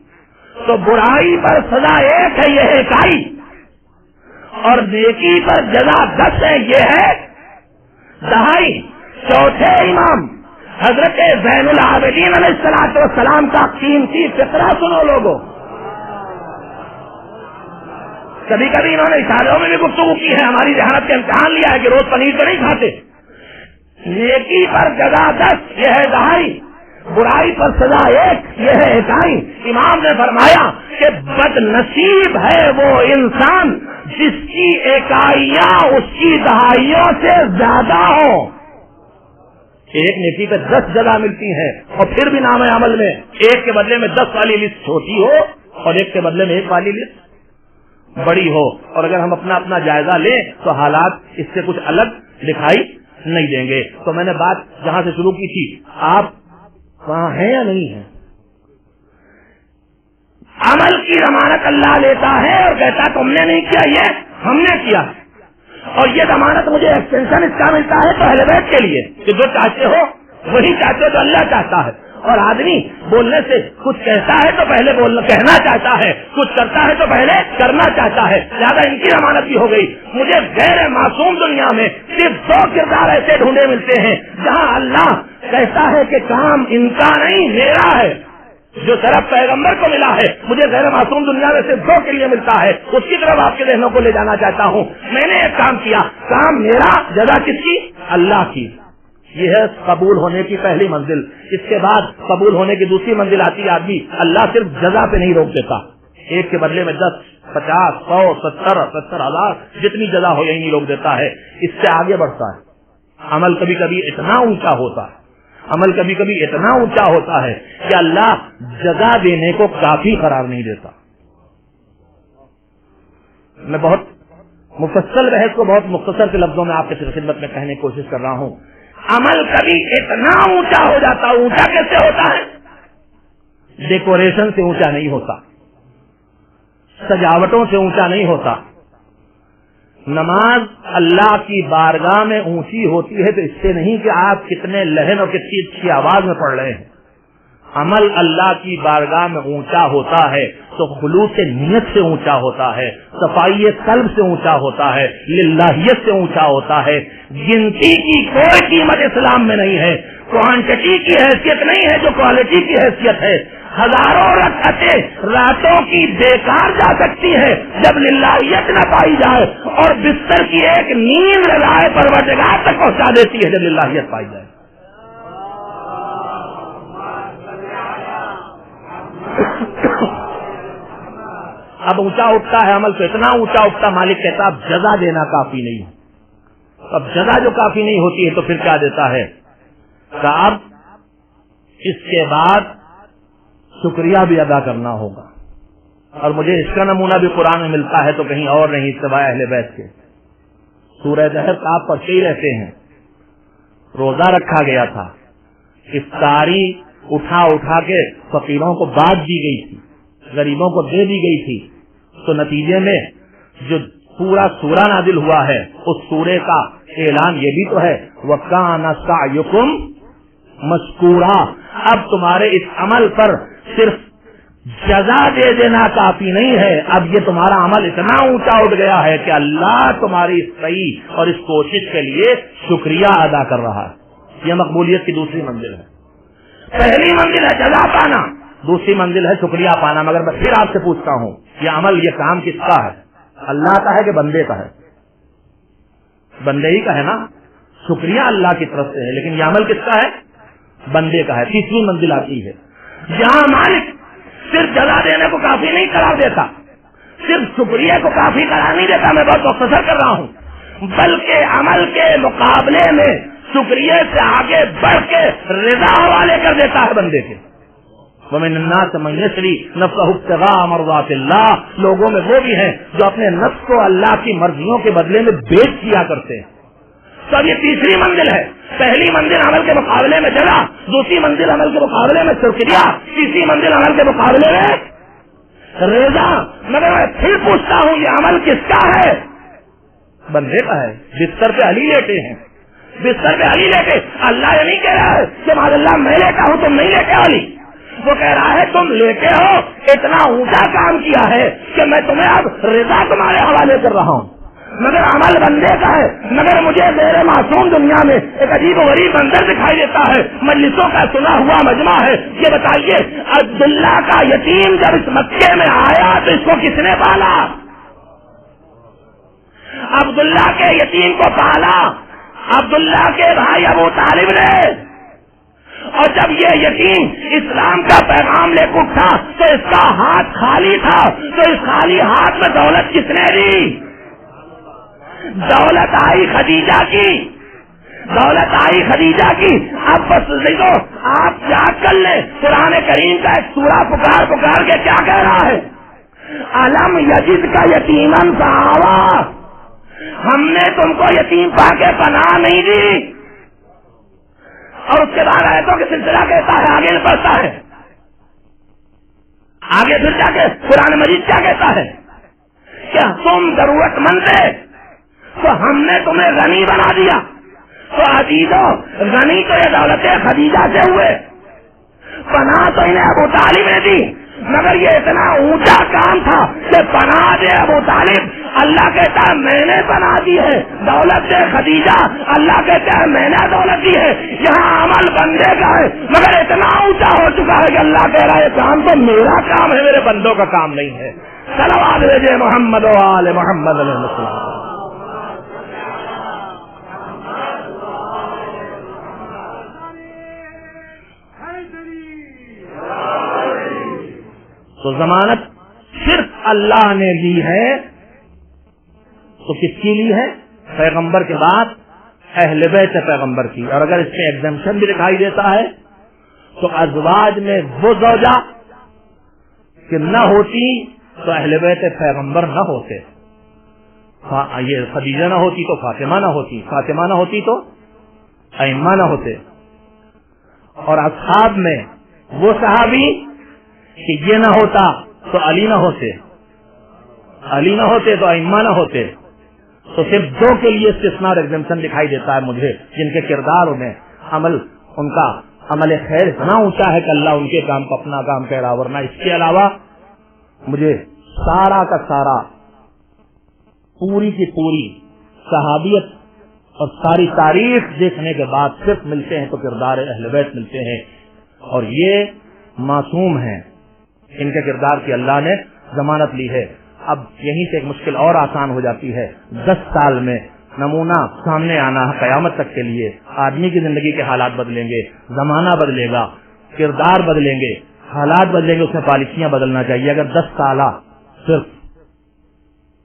تو برائی پر سزا 1 ہے، یہ ہے اکائی، اور نیکی پر جزا 10 ہے، یہ ہے دہائی. چوتھے امام حضرت زین العابدین علیہ السلام کا قیمتی فقرہ سنو لوگوں. کبھی کبھی انہوں نے اشاروں میں بھی گفتگو کی ہے، ہماری ذہانت کا امتحان لیا ہے کہ روز پنیر تو نہیں کھاتے. نیکی پر جزا 10، یہ ہے دہائی. برائی پر سزا 1، یہ ہے اکائی. امام نے فرمایا کہ بد نصیب ہے وہ انسان جس کی اکائیاں اس کی دہائیوں سے زیادہ ہو. ایک نیکی پہ 10 جگہ ملتی ہیں اور پھر بھی نام عمل میں ایک کے بدلے میں 10 والی لسٹ چھوٹی ہو اور ایک کے بدلے میں 1 والی لسٹ بڑی ہو. اور اگر ہم اپنا جائزہ لیں تو حالات اس سے کچھ الگ دکھائی نہیں دیں گے. تو میں نے بات جہاں سے شروع کی تھی، آپ وہاں ہیں یا نہیں ہیں؟ عمل کی ضمانت اللہ لیتا ہے اور کہتا تم نے نہیں کیا، یہ ہم نے کیا. اور یہ ضمانت مجھے ایکسٹینشن اس کا ملتا ہے تو اہل بیت کے لیے کہ جو چاہتے ہو وہی چاہتے ہو جو اللہ چاہتا ہے. اور آدمی بولنے سے کچھ کہتا ہے تو پہلے کہنا چاہتا ہے, کچھ کرتا ہے تو پہلے کرنا چاہتا ہے. لہٰذا ان کی ضمانت بھی ہو گئی. مجھے غیر معصوم دنیا میں صرف 2 کردار ایسے ڈھونڈے ملتے ہیں جہاں اللہ کہتا ہے کہ کام ان کا نہیں میرا ہے. جو شرف پیغمبر کو ملا ہے مجھے غیر معصوم دنیا میں صرف 2 کے لیے ملتا ہے. اس کی طرف آپ کے ذہنوں کو لے جانا چاہتا ہوں. میں نے ایک کام کیا, کام میرا, جزا کس کی؟ اللہ کی. یہ ہے قبول ہونے کی پہلی منزل. اس کے بعد قبول ہونے کی دوسری منزل آتی ہے آدمی اللہ صرف جزا پہ نہیں روک دیتا. ایک کے بدلے میں 10, 50, 100, 70, 70,000 جتنی جزا ہو یہی نہیں روک دیتا ہے. اس سے آگے بڑھتا ہے. عمل کبھی کبھی اتنا اونچا ہوتا ہے, عمل کبھی کبھی اتنا اونچا ہوتا ہے کہ اللہ جزا دینے کو کافی قرار نہیں دیتا. میں بہت مفصل بحث کو بہت مختصر کے لفظوں میں آپ کی خدمت میں کہنے کی کوشش کر رہا ہوں. عمل کبھی اتنا اونچا ہو جاتا, اونچا کیسے ہوتا ہے؟ ڈیکوریشن سے اونچا نہیں ہوتا, سجاوٹوں سے اونچا نہیں ہوتا. نماز اللہ کی بارگاہ میں اونچی ہوتی ہے تو اس سے نہیں کہ آپ کتنے لہن اور کتنی اچھی آواز میں پڑھ رہے ہیں. عمل اللہ کی بارگاہ میں اونچا ہوتا ہے تو خلوص نیت سے اونچا ہوتا ہے, صفائی قلب سے اونچا ہوتا ہے, للہیت سے اونچا ہوتا ہے. گنتی کی کوئی قیمت اسلام میں نہیں ہے, کوانٹٹی کی حیثیت نہیں ہے جو کوالٹی کی حیثیت ہے. ہزاروں رکعتیں راتوں کی بیکار جا سکتی ہے جب للہیت نہ پائی جائے, اور بستر کی ایک نیند رضائے پروردگار تک پہنچا دیتی ہے جب للہیت پائی جائے. اب اونچا اٹھتا ہے عمل تو اتنا اونچا اٹھتا, مالک کہتا اب جزا دینا کافی نہیں ہے. اب جزا جو کافی نہیں ہوتی ہے تو پھر کیا دیتا ہے کہ اب اس کے بعد شکریہ بھی ادا کرنا ہوگا. اور مجھے اس کا نمونہ بھی قرآن میں ملتا ہے تو کہیں اور نہیں سوائے اہل بیت کے. سورہ دہر آپ پڑھتے ہی رہتے ہیں. روزہ رکھا گیا تھا, افطاری اٹھا اٹھا کے فقیروں کو بانٹ دی گئی تھی, غریبوں کو دے دی گئی تھی. تو نتیجے میں جو پورا سورہ نازل ہوا ہے اس سورے کا اعلان یہ بھی تو ہے وَكَانَ سَعْيُكُمْ مَشْكُورًا. اب تمہارے اس عمل پر صرف جزا دے دینا کافی نہیں ہے, اب یہ تمہارا عمل اتنا اونچا اٹھ گیا ہے کہ اللہ تمہاری اس صحیح اور اس کوشش کے لیے شکریہ ادا کر رہا ہے. یہ مقبولیت کی دوسری منزل ہے. پہلی منزل ہے جزا پانا, دوسری منزل ہے شکریہ پانا. مگر میں پھر آپ سے پوچھتا ہوں یہ عمل, یہ کام کس کا ہے؟ اللہ کا ہے کہ بندے کا ہے؟ بندے ہی کا ہے نا. شکریہ اللہ کی طرف سے ہے لیکن یہ عمل کس کا ہے؟ بندے کا ہے. تیسری منزل آتی ہے جہاں مالک صرف جزا دینے کو کافی نہیں قرار دیتا, صرف شکریہ کو کافی قرار نہیں دیتا. میں بہت مختصر کر رہا ہوں, بلکہ عمل کے مقابلے میں شکریہ سے آگے بڑھ کے رضا حوالے کر دیتا ہے بندے کے. وَمِنَ النَّاسِ مَن يَشْرِي نَفْسَهُ ابْتِغَاءَ مَرْضَاتِ اللَّهِ. لوگوں میں وہ بھی ہیں جو اپنے نفس کو اللہ کی مرضیوں کے بدلے میں بیچ دیا کرتے ہیں. تو یہ تیسری منزل ہے. پہلی منزل عمل کے مقابلے میں جزا, دوسری منزل عمل کے مقابلے میں شکریہ, تیسری منزل عمل کے مقابلے میں رضا. مگر میں پھر پوچھتا ہوں یہ عمل کس کا ہے؟ بندے کا ہے. بستر پہ علی لیٹے ہیں, بستر پہ علی لیٹے. اللہ یہ نہیں کہہ رہا ہے کہ ماذ اللہ میں لیٹا ہوں تم نہیں لیٹے علی. وہ کہہ رہا ہے تم لیٹے ہو, اتنا اونچا کام کیا ہے کہ میں تمہیں اب رضا تمہارے حوالے کر رہا ہوں. مگر عمل بندے کا ہے. مگر مجھے میرے معصوم دنیا میں ایک عجیب و غریب منظر دکھائی دیتا ہے, مجلسوں کا سنا ہوا مجمع ہے. یہ بتائیے عبداللہ کا یتیم جب اس مکے میں آیا تو اس کو کس نے پالا؟ عبداللہ کے یتیم کو پالا عبداللہ کے بھائی ابو طالب نے. اور جب یہ یتیم اسلام کا پیغام لے کر اٹھا تو اس کا ہاتھ خالی تھا, تو اس خالی ہاتھ میں دولت کس نے دی؟ دولت آئی خدیجہ کی, دولت آئی خدیجہ کی. اب بس دیکھو آپ یاد کر لیں قرآن کریم کا ایک سورہ پکار پکار کے کیا کہہ رہا ہے, علم یجد کا یتیمن فآوا. ہم نے تم کو یتیم پا کے پناہ نہیں دی. اور اس کے بعد آیتوں کے سلسلہ کہتا ہے, آگے بڑھتا ہے, آگے پھر جا کے قرآن مجید کیا کہتا ہے کہ تم ضرورت مند ہے, تو ہم نے تمہیں غنی بنا دیا. تو عزیزو غنی تو یہ دولت خدیجہ سے ہوئے, پناہ تو انہیں ابو طالب نے دی, مگر یہ اتنا اونچا کام تھا کہ پناہ دے ابو طالب, اللہ کہتا ہے میں نے پناہ دی ہے. دولت دے خدیجہ, اللہ کہتا ہے میں نے دولت دی ہے. یہاں عمل بندے کا ہے, مگر اتنا اونچا ہو چکا ہے کہ اللہ کہہ رہا ہے یہ کام تو میرا کام ہے, میرے بندوں کا کام نہیں ہے. صلوات بھیجے محمد و آل محمد علیہ السلام. تو ضمانت صرف اللہ نے لی ہے, تو کس کی لی ہے؟ پیغمبر کے بعد اہل بیت پیغمبر کی. اور اگر اس میں ایگزمپشن بھی دکھائی دیتا ہے تو ازواج میں وہ زوجہ کہ نہ ہوتی تو اہل بیت پیغمبر نہ ہوتے. یہ خدیجہ نہ ہوتی تو فاطمہ نہ ہوتی, فاطمہ نہ ہوتی تو ائمہ نہ ہوتے. اور اصحاب میں وہ صحابی کہ یہ نہ ہوتا تو علی نہ ہوتے, علی نہ ہوتے تو ائمہ نہ ہوتے. تو صرف دو کے لیے استثناء اور ایگزمپشن دکھائی دیتا ہے مجھے, جن کے کردار میں عمل, ان کا عمل خیر اتنا اونچا ہے کہ اللہ ان کے کام کو اپنا کام کہہ رہا. ورنہ اس کے علاوہ مجھے سارا کا سارا پوری کی پوری صحابیت اور ساری تاریخ دیکھنے کے بعد صرف ملتے ہیں تو کردار اہل بیت ملتے ہیں, اور یہ معصوم ہیں, ان کے کردار کی اللہ نے ضمانت لی ہے. اب یہیں سے ایک مشکل اور آسان ہو جاتی ہے. 10 سال میں نمونہ سامنے آنا ہے قیامت تک کے لیے. آدمی کی زندگی کے حالات بدلیں گے, زمانہ بدلے گا, کردار بدلیں گے, حالات بدلیں گے, اس میں پالیسیاں بدلنا چاہیے. اگر 10 سالہ صرف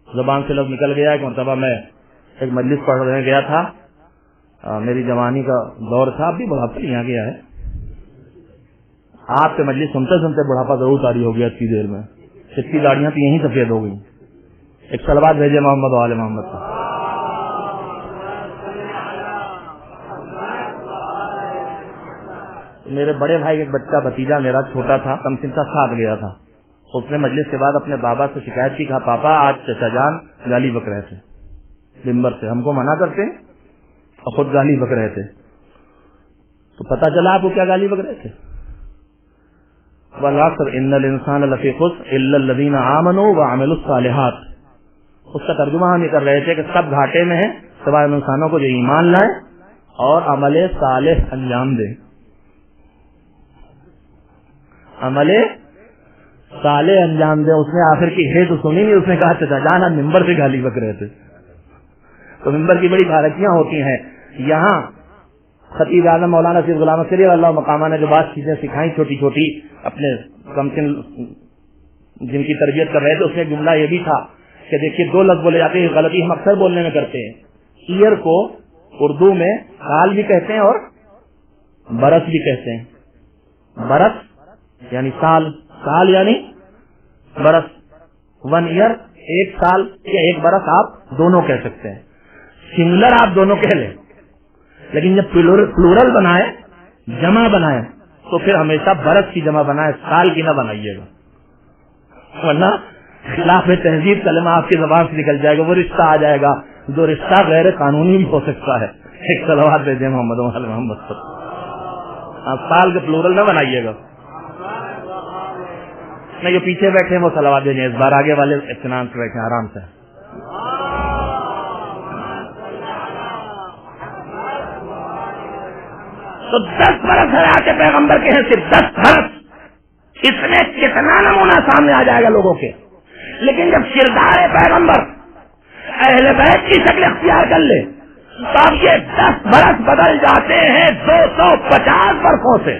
زبان سے لفظ نکل گیا. ایک مرتبہ میں ایک مجلس پڑھنے گیا تھا, میری جوانی کا دور تھا, اب بھی بڑھاپا نہیں آ گیا ہے. آپ کے مجلس سنتے سنتے بڑھاپا ضرور طاری ہو گیا اتنی دیر میں. اتنی داڑیاں تو یہیں سفید ہو گئی. ایک صلوات بھیجے محمد و آل محمد کا. میرے بڑے بھائی ایک بچہ بھتیجا میرا چھوٹا تھا, کم سن کا, ساتھ گیا تھا. اس نے مجلس کے بعد اپنے بابا سے شکایت کی, کہا پاپا آج چچا جان گالی بک رہے تھے ممبر سے, ہم کو منع کرتے اور خود گالی بک رہے تھے. تو پتا چلا آپ کو کیا گالی بک رہے تھے؟ والعصر ان الانسان لفی خسر الا الذین آمنوا وعملوا الصالحات. اس کا ترجمہ ہم یہ کر رہے تھے کہ سب گھاٹے میں ہیں سوائے ان انسانوں کو جو ایمان لائے اور عمل صالح انجام دیں. عمل صالح انجام دیں. اس نے آخر کی ہے تو سنی نہیں, اس نے کہا چچا جان ہم ممبر سے گالی بک رہے تھے. تو ممبر کی بڑی بارکیاں ہوتی ہیں. یہاں خطیب اعظم مولانا سید غلام اختر اللہ مقامہ نے جو بات چیزیں سکھائی چھوٹی چھوٹی اپنے کم سن جن کی تربیت کر رہے تھے, اس میں جملہ یہ بھی تھا کہ دیکھیے 2 لفظ بولے جاتے ہیں, غلطی ہم اکثر بولنے میں کرتے ہیں. ایئر کو اردو میں سال بھی کہتے ہیں اور برس بھی کہتے ہیں. برس یعنی سال, سال یعنی برس. 1 ایئر 1 سال یا 1 برس آپ دونوں کہہ سکتے ہیں. سنگولر آپ دونوں کہہ لیں, لیکن جب پلورل بنائے, جمع بنائے, تو پھر ہمیشہ برس کی جمع بنائے, سال کی نہ بنائیے گا, ورنہ خلاف تہذیب کلمہ آپ کی زبان سے نکل جائے گا. وہ رشتہ آ جائے گا جو رشتہ غیر قانونی بھی ہو سکتا ہے. ایک صلوات بھیجے محمد محمد پر. آپ سال کے پلورل نہ بنائیے گا. میں جو پیچھے بیٹھے ہیں وہ صلوات بھیجیں, اس بار آگے والے اطمینان سے بیٹھے آرام سے. تو 10 برس حیات پیغمبر کے ہیں, صرف 10 برس. اس میں کتنا نمونہ سامنے آ جائے گا لوگوں کے. لیکن جب کردار پیغمبر اہل بیت کی شکل اختیار کر لے تو اب یہ 10 برس بدل جاتے ہیں 250 برسوں سے.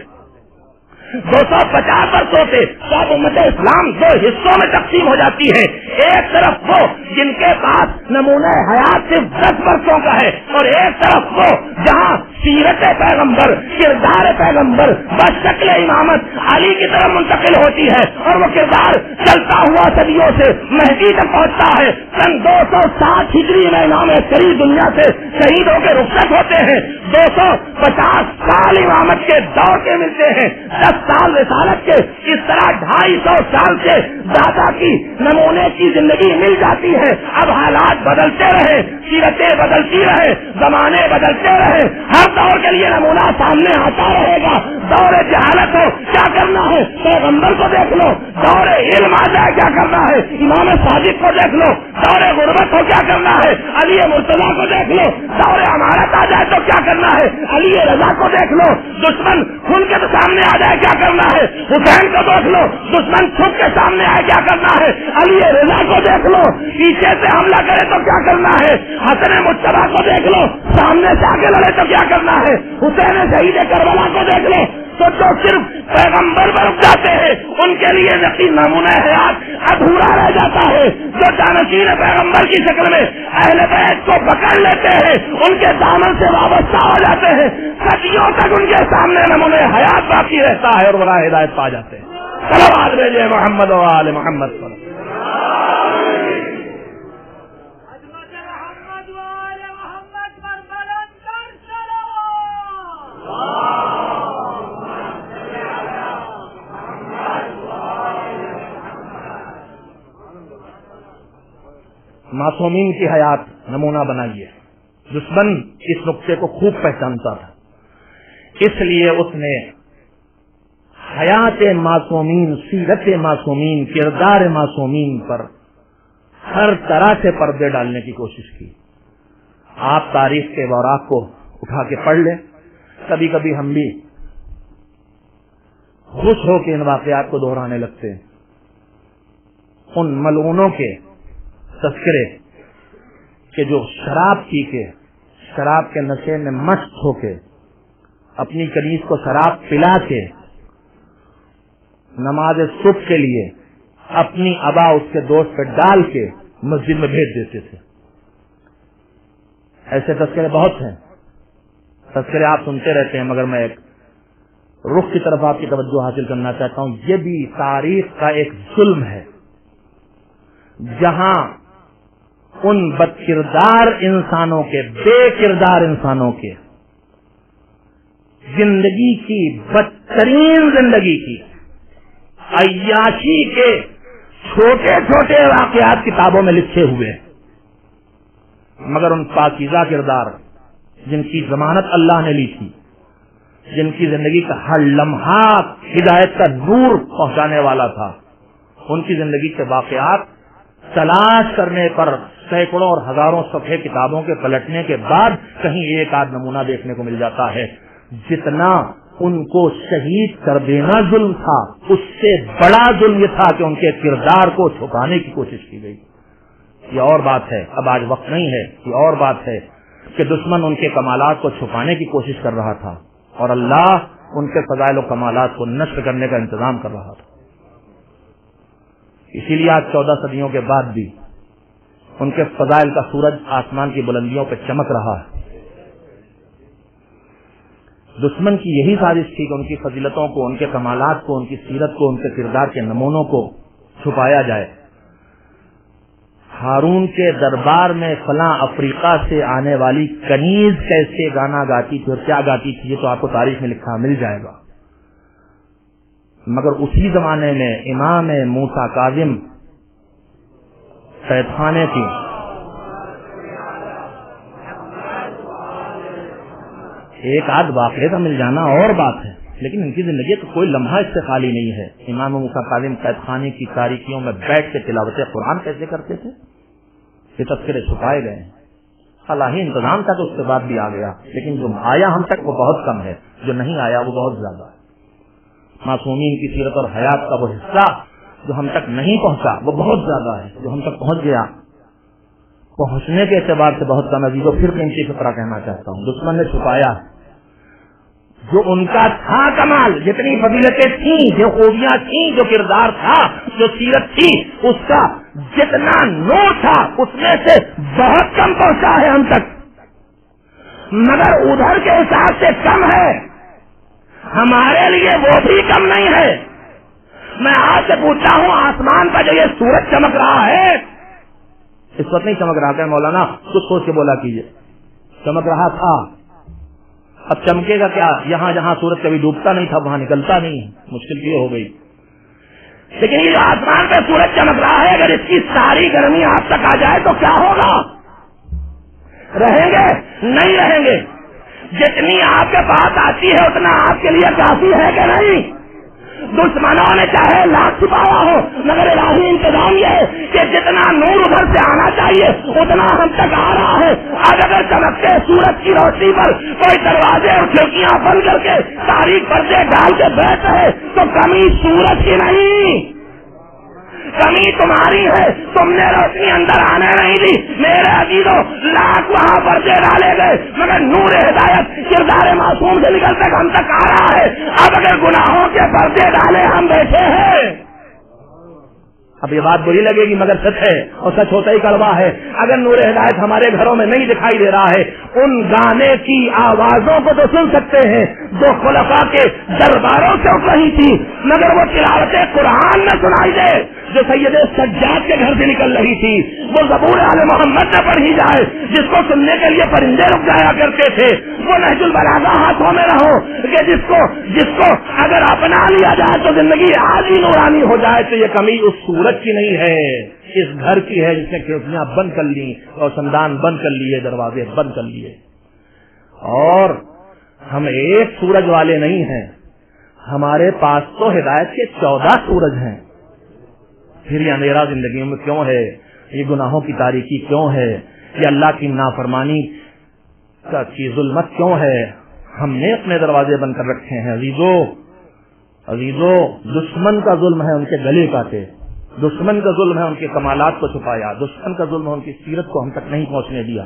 250 برسوں سے سب امت اسلام 2 حصوں میں تقسیم ہو جاتی ہے. ایک طرف وہ جن کے پاس نمونہ حیات صرف 10 برسوں کا ہے, اور ایک طرف وہ جہاں سیرت پیغمبر, کردار پیغمبر, بشکل امامت علی کی طرف منتقل ہوتی ہے اور وہ کردار چلتا ہوا صدیوں سے مہدی تک پہنچتا ہے. سن 260 ہجری میں امام شریف دنیا سے شہید ہو کے رخصت ہوتے ہیں. 250 سال امامت کے دور کے ملتے ہیں, 10 سال رسالت کے. اس طرح 250 سال سے زیادہ کی نمونے کی زندگی مل جاتی ہے. اب حالات بدلتے رہے, سیرتیں بدلتی رہے, زمانے بدلتے رہے, ہر دور کے لیے نمونہ سامنے آتا رہے گا. دور جہالت ہو کیا کرنا ہے پیغمبر کو دیکھ لو, دور علم آ جائے کیا کرنا ہے امام صادق کو دیکھ لو, دور غربت ہو کیا کرنا ہے علی مرتضیٰ کو دیکھ لو, دور امارت آ جائے تو کیا کرنا ہے علی رضا کو دیکھ لو, دشمن کھل کے تو سامنے آ جائے کیا کرنا ہے حسین کو دیکھ لو, دشمن چھپ کے سامنے آئے کیا کرنا ہے علی رضا کو دیکھ لو, پیچھے سے حملہ کرے تو کیا کرنا ہے حسن مجتبیٰ کو دیکھ لو, سامنے سے آگے لڑے تو کیا کرنا ہے حسین شہید کربلا کو دیکھ لو. تو جو صرف پیغمبر پر رک جاتے ہیں ان کے لیے یقین نمونہ حیات ادھورا رہ جاتا ہے. جو جانشین پیغمبر کی شکل میں اہل بیت کو پکڑ لیتے ہیں ان کے دامن سے وابستہ ہو جاتے ہیں, صدیوں تک ان کے سامنے نمونہ حیات باقی رہتا ہے اور بڑا ہدایت پا جاتے ہیں. صلوات بھیجے محمد و آل محمد پر. معصومین کی حیات نمونہ بنائیے. دشمن اس نقطے کو خوب پہچانتا تھا, اس لیے اس نے حیات معصومین, سیرت معصومین, کردار معصومین پر ہر طرح سے پردے ڈالنے کی کوشش کی. آپ تاریخ کے اوراق کو اٹھا کے پڑھ لیں, کبھی کبھی ہم بھی خوش ہو کے ان واقعات کو دہرانے لگتے ہیں. ان ملعونوں کے تذکرے کہ جو شراب پی کے, شراب کے نشے میں مست ہو کے, اپنی کنیز کو شراب پلا کے نماز صبح کے لیے اپنی ابا اس کے دوست پہ ڈال کے مسجد میں بھیج دیتے تھے. ایسے تذکرے بہت ہیں, تذکرے آپ سنتے رہتے ہیں, مگر میں ایک رخ کی طرف آپ کی توجہ حاصل کرنا چاہتا ہوں. یہ بھی تاریخ کا ایک ظلم ہے جہاں ان بد کردار انسانوں کے, بے کردار انسانوں کے زندگی کی, بدترین زندگی کی, عیاشی کے چھوٹے چھوٹے واقعات کتابوں میں لکھے ہوئے, مگر ان پاکیزہ کردار جن کی ضمانت اللہ نے لی تھی, جن کی زندگی کا ہر لمحہ ہدایت کا نور پہنچانے والا تھا, ان کی زندگی کے واقعات تلاش کرنے پر سینکڑوں اور ہزاروں صفحے کتابوں کے پلٹنے کے بعد کہیں ایک آدھ نمونہ دیکھنے کو مل جاتا ہے. جتنا ان کو شہید کر دینا ظلم تھا, اس سے بڑا ظلم یہ تھا کہ ان کے کردار کو چھپانے کی کوشش کی گئی. یہ اور بات ہے, اب آج وقت نہیں ہے, یہ اور بات ہے کہ دشمن ان کے کمالات کو چھپانے کی کوشش کر رہا تھا اور اللہ ان کے فضائل و کمالات کو نشر کرنے کا انتظام کر رہا تھا. اسی لیے آج 14 صدیوں کے بعد بھی ان کے فضائل کا سورج آسمان کی بلندیوں پہ چمک رہا ہے. دشمن کی یہی سازش تھی کہ ان کی فضیلتوں کو, ان کے کمالات کو, ان کی سیرت کو, ان کے کردار کے نمونوں کو چھپایا جائے. ہارون کے دربار میں فلاں افریقہ سے آنے والی کنیز کیسے گانا گاتی تھی اور کیا گاتی تھی, یہ تو آپ کو تاریخ میں لکھا مل جائے گا. مگر اسی زمانے میں امام موسیٰ کاظم قید خانے کی ایک آدھ واقعے کا مل جانا اور بات ہے, لیکن ان کی زندگی تو کوئی لمحہ اس سے خالی نہیں ہے. امام موسیٰ کاظم قید خانے کی تاریکیوں میں بیٹھ کے تلاوت قرآن کیسے کرتے تھے, یہ تذکرے چھپائے گئے ہیں. الہی انتظام تھا تو اس کے بعد بھی آ گیا, لیکن جو آیا ہم تک وہ بہت کم ہے, جو نہیں آیا وہ بہت زیادہ ہے. معصومین کی سیرت اور حیات کا وہ حصہ جو ہم تک نہیں پہنچا وہ بہت زیادہ ہے, جو ہم تک پہنچ گیا پہنچنے کے اعتبار سے بہت کم ہے. جو پھر قیمتی فقرہ کہنا چاہتا ہوں, دشمن نے چھپایا جو ان کا تھا کمال, جتنی فضیلتیں تھیں, جو خوبیاں تھیں, جو کردار تھا, جو سیرت تھی, اس کا جتنا نور تھا اس میں سے بہت کم پہنچا ہے ہم تک, مگر ادھر کے حساب سے کم ہے. ہمارے لیے وہ بھی کم نہیں ہے. میں آپ سے پوچھتا ہوں آسمان پر جو یہ سورج چمک رہا ہے, اس وقت نہیں چمک رہا, کہ مولانا کچھ سوچ کے بولا کیجئے, چمک رہا تھا, اب چمکے گا کیا؟ یہاں جہاں سورج کبھی ڈوبتا نہیں تھا وہاں نکلتا نہیں, مشکل یہ ہو گئی. لیکن یہ جو آسمان پہ سورج چمک رہا ہے, اگر اس کی ساری گرمی آپ تک آ جائے تو کیا ہوگا؟ رہیں گے؟ نہیں رہیں گے. جتنی آپ کے پاس آتی ہے اتنا آپ کے لیے کافی ہے کہ نہیں؟ دشمنوں نے چاہے لاکھ چھپایا ہو, مگر الہی انتظام یہ ہے کہ جتنا نور ادھر سے آنا چاہیے اتنا ہم تک آ رہا ہے. آج اگر چمکتے سورج کی روشنی پر کوئی دروازے اور کھڑکیاں بند کر کے تاریخ پردے ڈال کے بیٹھ رہے تو کمی سورج کی نہیں, کمی تمہاری ہے. تم نے روشنی اندر آنے نہیں دی. میرے عزیزوں, لاکھ وہاں پردے ڈالے گئے مگر نور ہدایت کردار معصوم سے نکل تک ہم تک آ رہا ہے. اب اگر گناہوں کے پردے ڈالے ہم بیٹھے ہیں, اب یہ بات بری لگے گی مگر سچ ہے, اور سچ ہوتا ہی کڑوا ہے. اگر نور ہدایت ہمارے گھروں میں نہیں دکھائی دے رہا ہے, ان گانے کی آوازوں کو تو سن سکتے ہیں جو خلفاء کے درباروں سے اٹھ رہی تھی, مگر وہ تلاوت قرآن نہ سنائی دے جو سید سجاد کے گھر سے نکل رہی تھی, وہ زبور آل محمد نہ پڑھی جائے جس کو سننے کے لیے پرندے رک جایا کرتے تھے, وہ نہج البلاغہ ہاتھوں میں رہو کہ جس کو اگر اپنا لیا جائے تو زندگی آج ہی نورانی ہو جائے. تو یہ کمی اس سورج کی نہیں ہے, اس گھر کی ہے جس نے کھڑکیاں بند کر لی اور سندان بند کر لیے, دروازے بند کر لیے. اور ہم ایک سورج والے نہیں ہیں, ہمارے پاس تو ہدایت کے 14 سورج ہیں. پھر یہ اندھیرا زندگیوں میں کیوں ہے؟ یہ گناہوں کی تاریکی کیوں ہے؟ یہ اللہ کی نافرمانی کی ظلمت کیوں ہے؟ ہم نے اپنے دروازے بند کر رکھے ہیں. عزیزو, دشمن کا ظلم ہے ان کے گلے کاٹے, دشمن کا ظلم ہے ان کے کمالات کو چھپایا, دشمن کا ظلم ہے ان کی سیرت کو ہم تک نہیں پہنچنے دیا.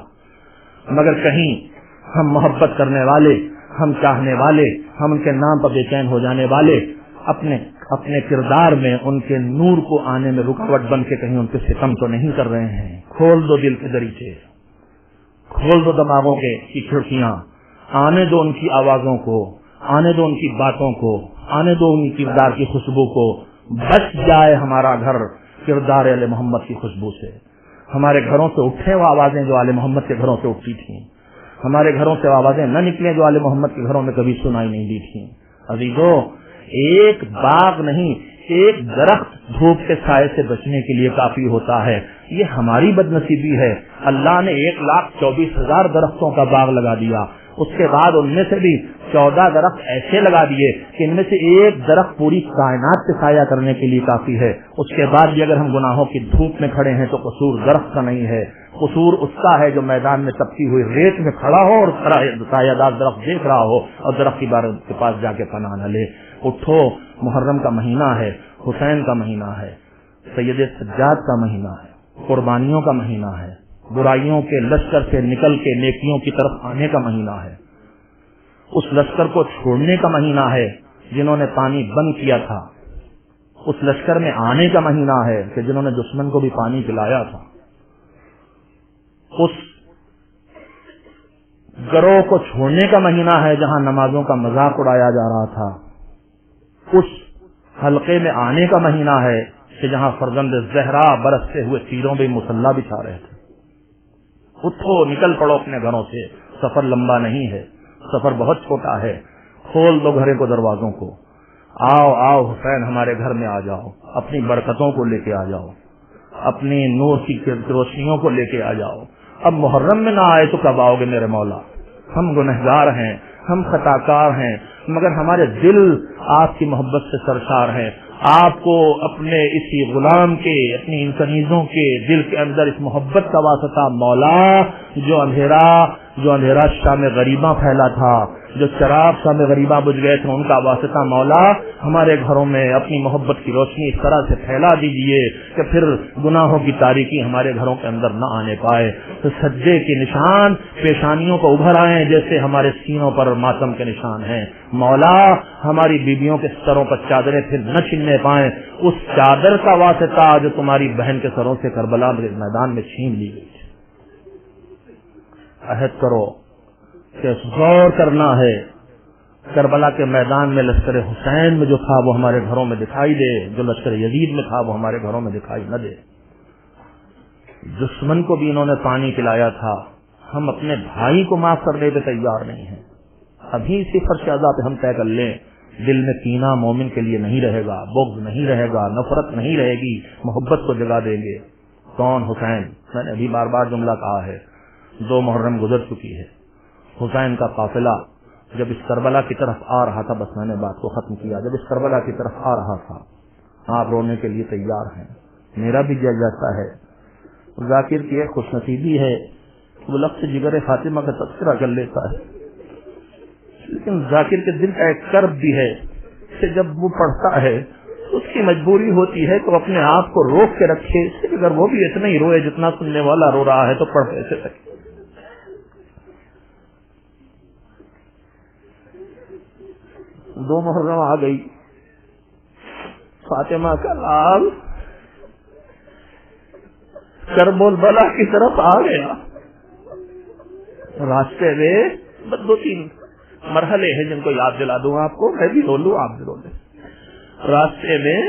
مگر کہیں ہم محبت کرنے والے, ہم چاہنے والے, ہم ان کے نام پر بے چین ہو جانے والے اپنے کردار میں ان کے نور کو آنے میں رکاوٹ بن کے کہیں ان کے ستم تو نہیں کر رہے ہیں. کھول دو دل کے دریچے, کھول دو دماغوں کی کھڑکیاں, آنے دو ان کی آوازوں کو, آنے دو ان کی باتوں کو, آنے دو ان کی کردار کی خوشبو کو. بچ جائے ہمارا گھر کردار آل محمد کی خوشبو سے. ہمارے گھروں سے اٹھے وہ آوازیں جو آل محمد کے گھروں سے اٹھتی تھیں, ہمارے گھروں سے آوازیں نہ نکلیں جو آل محمد کے گھروں میں کبھی سنائی نہیں دی تھیں. عزیزو, ایک باغ نہیں, ایک درخت دھوپ کے سائے سے بچنے کے لیے کافی ہوتا ہے. یہ ہماری بدنصیبی ہے. اللہ نے 1,24,000 درختوں کا باغ لگا دیا, اس کے بعد ان میں سے بھی 14 درخت ایسے لگا دیے کہ ان میں سے ایک درخت پوری کائنات سے سایہ کرنے کے لیے کافی ہے. اس کے بعد بھی اگر ہم گناہوں کی دھوپ میں کھڑے ہیں تو قصور درخت کا نہیں ہے, قصور اس کا ہے جو میدان میں تپتی ہوئی ریت میں کھڑا ہو اور سایہ دار درخت دیکھ رہا ہو اور درخت کی بار کے پاس جا کے پناہ نہ لے. اٹھو, محرم کا مہینہ ہے, حسین کا مہینہ ہے, سید سجاد کا مہینہ ہے, قربانیوں کا مہینہ ہے, برائیوں کے لشکر سے نکل کے نیکیوں کی طرف آنے کا مہینہ ہے, اس لشکر کو چھوڑنے کا مہینہ ہے جنہوں نے پانی بند کیا تھا, اس لشکر میں آنے کا مہینہ ہے کہ جنہوں نے دشمن کو بھی پانی پلایا تھا, اس گروہ کو چھوڑنے کا مہینہ ہے جہاں نمازوں کا مذاق اڑایا جا رہا تھا, اس حلقے میں آنے کا مہینہ ہے کہ جہاں فرزند زہرا برستے ہوئے تیروں پہ مسلح بچھا رہے تھے. اٹھو, نکل پڑو اپنے گھروں سے, سفر لمبا نہیں ہے, سفر بہت چھوٹا ہے. کھول دو گھروں کو, دروازوں کو, آؤ حسین ہمارے گھر میں آ جاؤ, اپنی برکتوں کو لے کے آ جاؤ, اپنی نور کی روشنیوں کو لے کے آ جاؤ. اب محرم میں نہ آئے تو کب آؤ گے میرے مولا؟ ہم گنہگار ہیں, ہم خطاکار ہیں, مگر ہمارے دل آپ کی محبت سے سرشار ہیں. آپ کو اپنے اسی غلام کے, اپنی ان کنیزوں کے دل کے اندر اس محبت کا واسطہ مولا, جو اندھیرا شام غریباں پھیلا تھا, جو چراغ شام غریباں بجھ گئے تھے, ان کا واسطہ مولا ہمارے گھروں میں اپنی محبت کی روشنی اس طرح سے پھیلا دیجئے کہ پھر گناہوں کی تاریکی ہمارے گھروں کے اندر نہ آنے پائے. تو سجدے کے نشان پیشانیوں کو ابھر آئے جیسے ہمارے سینوں پر ماتم کے نشان ہیں. مولا ہماری بیویوں کے سروں پر چادریں پھر نہ چھننے پائیں, اس چادر کا واسطہ جو تمہاری بہن کے سروں سے کربلا میدان میں چھین لی گئی. عہد کرو کہ غور کرنا ہے, کربلا کے میدان میں لشکر حسین میں جو تھا وہ ہمارے گھروں میں دکھائی دے، جو لشکر یزید میں تھا وہ ہمارے گھروں میں دکھائی نہ دے۔ دشمن کو بھی انہوں نے پانی پلایا تھا، ہم اپنے بھائی کو معاف کرنے پہ تیار نہیں ہیں۔ ابھی اسی فرش اعضاء پہ ہم طے کر لیں، دل میں کینہ مومن کے لیے نہیں رہے گا، بغض نہیں رہے گا، نفرت نہیں رہے گی، محبت کو جگا دیں گے۔ کون؟ حسین۔ میں نے ابھی بار بار جملہ کہا ہے، 2 محرم گزر چکی ہے، حسین کا قافلہ جب اس کربلا کی طرف آ رہا تھا، بس میں نے بات کو ختم کیا، جب اس کربلا کی طرف آ رہا تھا آپ رونے کے لیے تیار ہیں، میرا بھی جل جاتا ہے۔ ذاکر کی ایک خوش نصیبی ہے، وہ لفظ جگر فاطمہ کا تذکرہ کر لیتا ہے، لیکن ذاکر کے دل کا ایک کرب بھی ہے کہ جب وہ پڑھتا ہے اس کی مجبوری ہوتی ہے کہ اپنے آپ کو روک کے رکھے، اگر وہ بھی اتنا ہی روئے جتنا سننے والا رو رہا ہے تو پڑھ کیسے سکے۔ 2 محرم آ گئی، فاطمہ کا لال کربلا کی طرف آ گیا۔ راستے میں 2-3 مرحلے ہیں جن کو یاد دلا دوں آپ کو، میں بھی رو لوں آپ بھی رو لیں۔ راستے میں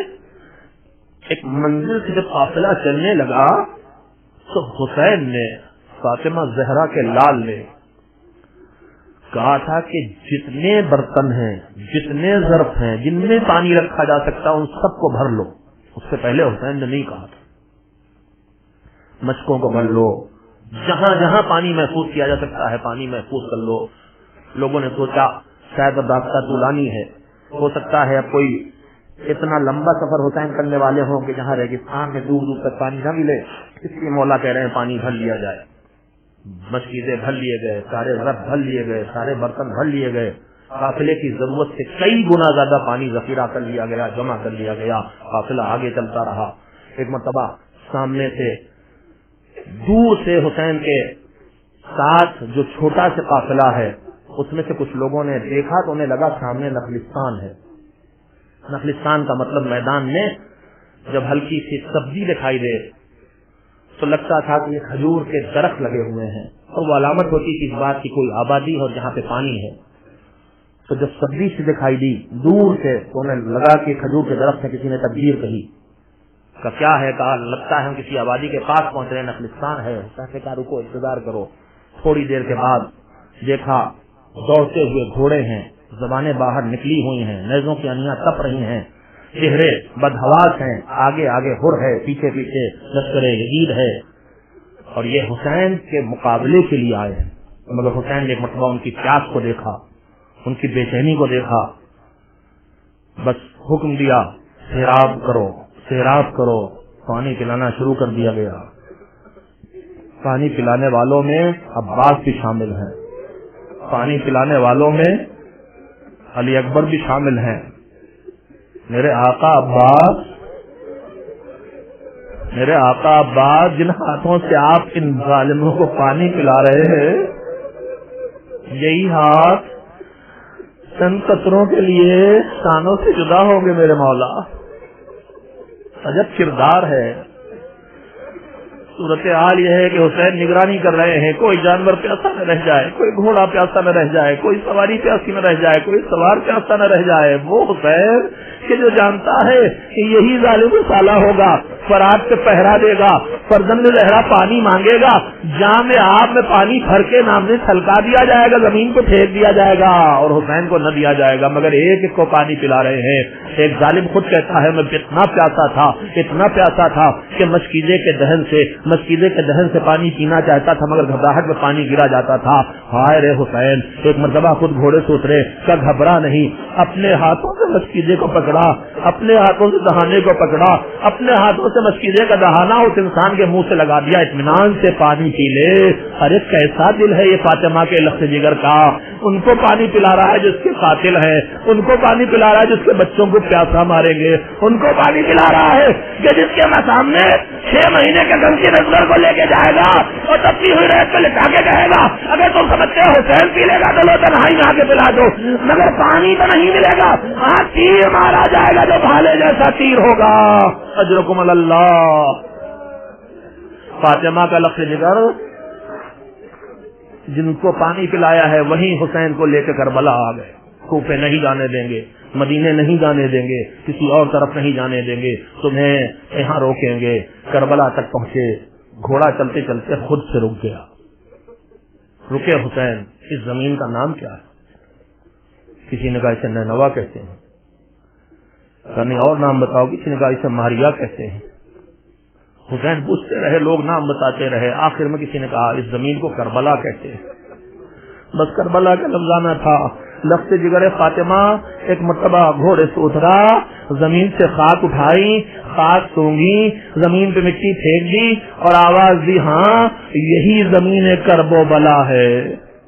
ایک منزل سے جب قافلہ چلنے لگا تو حسین نے، فاطمہ زہرا کے لال نے کہا تھا کہ جتنے برتن ہیں، جتنے ظرف ہیں جن میں پانی رکھا جا سکتا ان سب کو بھر لو۔ اس سے پہلے حسین نے نہیں کہا تھا مشکوں کو بھر لو، جہاں جہاں پانی محفوظ کیا جا سکتا ہے پانی محفوظ کر لو۔ لوگوں نے سوچا شاید اب راستہ طولانی ہے، ہو سکتا ہے اب کوئی اتنا لمبا سفر حسین کرنے والے ہوں کہ جہاں ریگستان میں دور دور تک پانی نہ ملے، اس لیے مولا کہہ رہے ہیں پانی بھر لیا جائے۔ مشکیزیں بھر لیے گئے، سارے ظرف بھر لیے گئے، سارے برتن بھر لیے گئے، قافلے کی ضرورت سے کئی گنا زیادہ پانی ذخیرہ کر لیا گیا، جمع کر لیا گیا، قافلہ آگے چلتا رہا۔ ایک مرتبہ سامنے سے دور سے حسین کے ساتھ جو چھوٹا سا قافلہ ہے اس میں سے کچھ لوگوں نے دیکھا تو انہیں لگا سامنے نخلستان ہے۔ نخلستان کا مطلب میدان میں جب ہلکی سی سبزی دکھائی دے تو لگتا تھا کہ یہ کھجور کے درخت لگے ہوئے ہیں، اور وہ علامت ہوتی تھی اس بات کی کوئی آبادی اور جہاں پہ پانی ہے۔ تو جب سبزی سے دکھائی دی دور سے تو انہیں لگا کہ کھجور کے درخت سے کسی نے تکبیر کہی، کہ کیا ہے؟ کہا لگتا ہے ہم کسی آبادی کے پاس پہنچ رہے ہیں، نخلستان ہے۔ کہا رکو انتظار کرو۔ تھوڑی دیر کے بعد دیکھا دوڑتے ہوئے گھوڑے ہیں، زبانیں باہر نکلی ہوئی ہیں، نیزوں کی انیاں تپ رہی ہیں، چہرے بدحواس ہیں، آگے آگے ہر ہے، پیچھے پیچھے لشکر یزید ہے، اور یہ حسین کے مقابلے کے لیے آئے ہیں۔ مگر حسین نے ایک مرتبہ ان کی پیاس کو دیکھا، ان کی بے چینی کو دیکھا، بس حکم دیا سیراب کرو، سیراب کرو۔ پانی پلانا شروع کر دیا گیا۔ پانی پلانے والوں میں عباس بھی شامل ہیں، پانی پلانے والوں میں علی اکبر بھی شامل ہیں۔ میرے آقا عباس جن ہاتھوں سے آپ ان ظالموں کو پانی پلا رہے ہیں، یہی ہاتھ چند قطروں کے لیے شانوں سے جدا ہوں گے میرے مولا۔ عجب کردار ہے۔ صورتحال یہ ہے کہ حسین نگرانی کر رہے ہیں، کوئی جانور پیاسا نہ رہ جائے، کوئی گھوڑا پیاسا نہ رہ جائے، کوئی سواری پیاسی نہ رہ جائے، کوئی سوار پیاسا نہ رہ جائے۔ وہ حسین کہ جو جانتا ہے کہ یہی ظالم سالہ ہوگا، فرات پہ پہرا دے گا، فرزند زہرا پانی مانگے گا، جام آپ میں پانی بھر کے نامزد چھلکا دیا جائے گا، زمین کو پھینک دیا جائے گا اور حسین کو نہ دیا جائے گا، مگر ایک ایک کو پانی پلا رہے ہیں۔ ایک ظالم خود کہتا ہے میں اتنا پیاسا تھا کہ مشکیزے کے دہن سے پانی پینا چاہتا تھا، مگر گھبراہٹ میں پانی گرا جاتا تھا۔ ہائے رے حسین! ایک مرتبہ خود گھوڑے سے اترے، کا گھبرا نہیں، اپنے ہاتھوں سے مشکیزے کو پکڑا، اپنے ہاتھوں سے دہانے کو پکڑا، اپنے ہاتھوں سے مشکیزے کا دہانا اس انسان کے منہ سے لگا دیا، اطمینان سے پانی پی لے۔ ارے کیسا دل ہے یہ فاطمہ کے لفظ جگر کا! ان کو پانی پلا رہا ہے جس کے قاتل ہیں، ان کو پانی پلا رہا ہے جس کے بچوں کو پیاسا ماریں گے، ان کو پانی پلا رہا ہے کہ جس کے سامنے 6 مہینے کے غم کی نظر کو لے کے جائے گا اور تپتی ہوئی ریت پہ لٹا کے کہے گا اگر تم سمجھتے ہو حسین پی لے گا تو لو تنہائی میں آ کے پلا دو، مگر پانی تو نہیں ملے گا، ہاں تیر مارا جائے گا جو بھالے جیسا تیر ہوگا۔ اجرکم اللہ۔ فاطمہ کا لفظ جگر جن کو پانی پلایا ہے وہیں حسین کو لے کے کربلا آ گئے۔ کوفے نہیں جانے دیں گے، مدینے نہیں جانے دیں گے، کسی اور طرف نہیں جانے دیں گے، تمہیں یہاں روکیں گے۔ کربلا تک پہنچے، گھوڑا چلتے چلتے خود سے رک گیا۔ رکے حسین، اس زمین کا نام کیا ہے؟ کسی نے کہا اسے نینوا کہتے ہیں، کہیں اور نام بتاؤ، کسی نے کہا اسے ماریا کہتے ہیں۔ حسین پوچھتے رہے، لوگ نام بتاتے رہے، آخر میں کسی نے کہا اس زمین کو کربلا کہتے ہیں۔ بس کربلا کا لفظانہ تھا۔ لفظ جگر فاطمہ ایک مرتبہ گھوڑے سے اترا، زمین سے خاک اٹھائی، خاک سونگی، زمین پہ مٹی پھینک دی اور آواز دی، ہاں یہی زمین کرب و بلا ہے،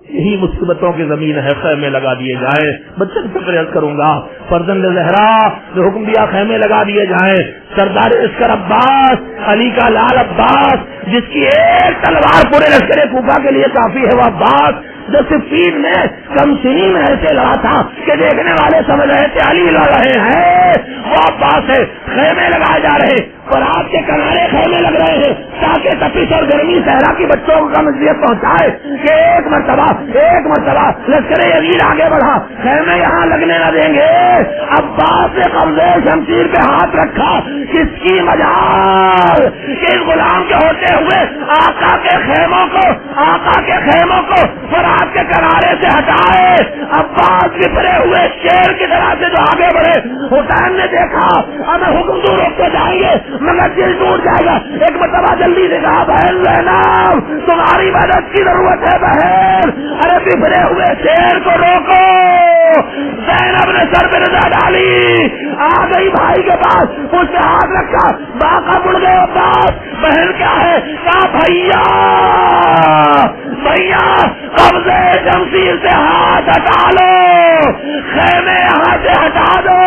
یہی مصیبتوں کی زمین ہے، خیمے لگا دیے جائیں۔ بچن سے عرض کروں گا، فرزند زہرا جو حکم دیا خیمے لگا دیے جائیں، سردار عسکر عباس، علی کا لال عباس، جس کی ایک تلوار پورے لشکر کوفہ کے لیے کافی ہے، وہ عباس جو صفین میں کم سنی میں ایسے لڑا تھا کہ دیکھنے والے سمجھ رہے تھے علی لڑ رہے ہیں، وہ عباس ہے۔ خیمے لگائے جا رہے اور آپ کے کنارے خیمے لگ رہے ہیں تاکہ تپش اور گرمی صحرا کی بچوں کو کم اذیت پہنچائے کہ ایک مرتبہ لشکر یزید آگے بڑھا، خیمے یہاں لگنے نہ دیں گے۔ عباس نے قبضے شمشیر پہ ہاتھ رکھا، کس کی مجال کہ اس غلام کے ہوتے ہوئے آقا کے خیموں کو فرات کے کنارے سے ہٹائے۔ عباس بفرے ہوئے شیر کی طرح سے جو آگے بڑھے، حسین نے دیکھا ہمیں حکم دور روکتے جائیں گے مگر دل ٹوٹ جائے گا۔ ایک مرتبہ جلدی سے کہا، بہن زینب تمہاری مدد کی ضرورت ہے بہن، ارے بفرے ہوئے شیر کو روکو۔ زینب نے سر پہ نظر ڈالی، آ گئی بھائی کے پاس، اس سے ہاتھ رکھا، باقا مڑ گئے عباس، بہن کیا ہے؟ کہا بھیا قبضے شمشیر سے ہاتھ ہٹا لو، خیمے یہاں سے ہٹا دو،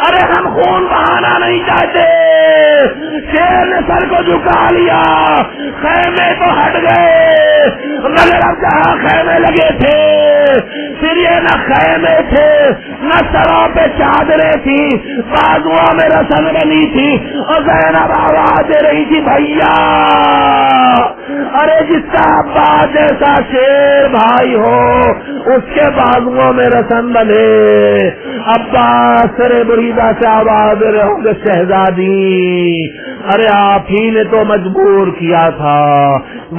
ارے ہم خون بہانا نہیں چاہتے۔ شیر نے سر کو جھکا لیا، خیمے تو ہٹ گئے مگر اب جہاں خیمے لگے تھے پھر یہ نہ خیمے تھے نہ سروں پہ چادریں تھی، بازوؤں میں رسن بنی تھی اور زینب آواز دے رہی تھی، بھیا ارے جس کا عباس جیسا شیر بھائی ہو اس کے بازوؤں میں رسن بنے۔ عباس سر بریدہ سے آواز دے رہے ہوں گے، شہزادی ارے آپ ہی نے تو مجبور کیا تھا،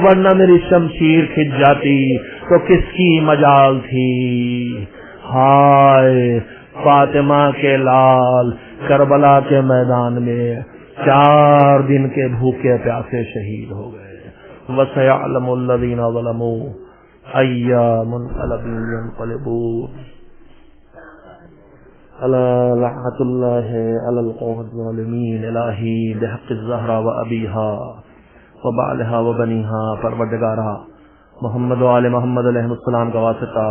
ورنہ میری شمشیر کھچ جاتی تو کس کی مجال تھی۔ ہائے فاطمہ کے لال کربلا کے میدان میں 4 دن کے بھوکے پیاسے شہید ہو گئے۔ وَسَيَعْلَمُ الَّذِينَ ظَلَمُوا أَيَّ مُنقَلَبٍ يَنقَلِبُونَ۔ ألا لعنة الله على القوم الظالمين۔ الہی بحق الزہرا و ابیہا و بعلہا و بنیہا، پروردگارا محمد و آل محمد علیہ السلام کا واسطہ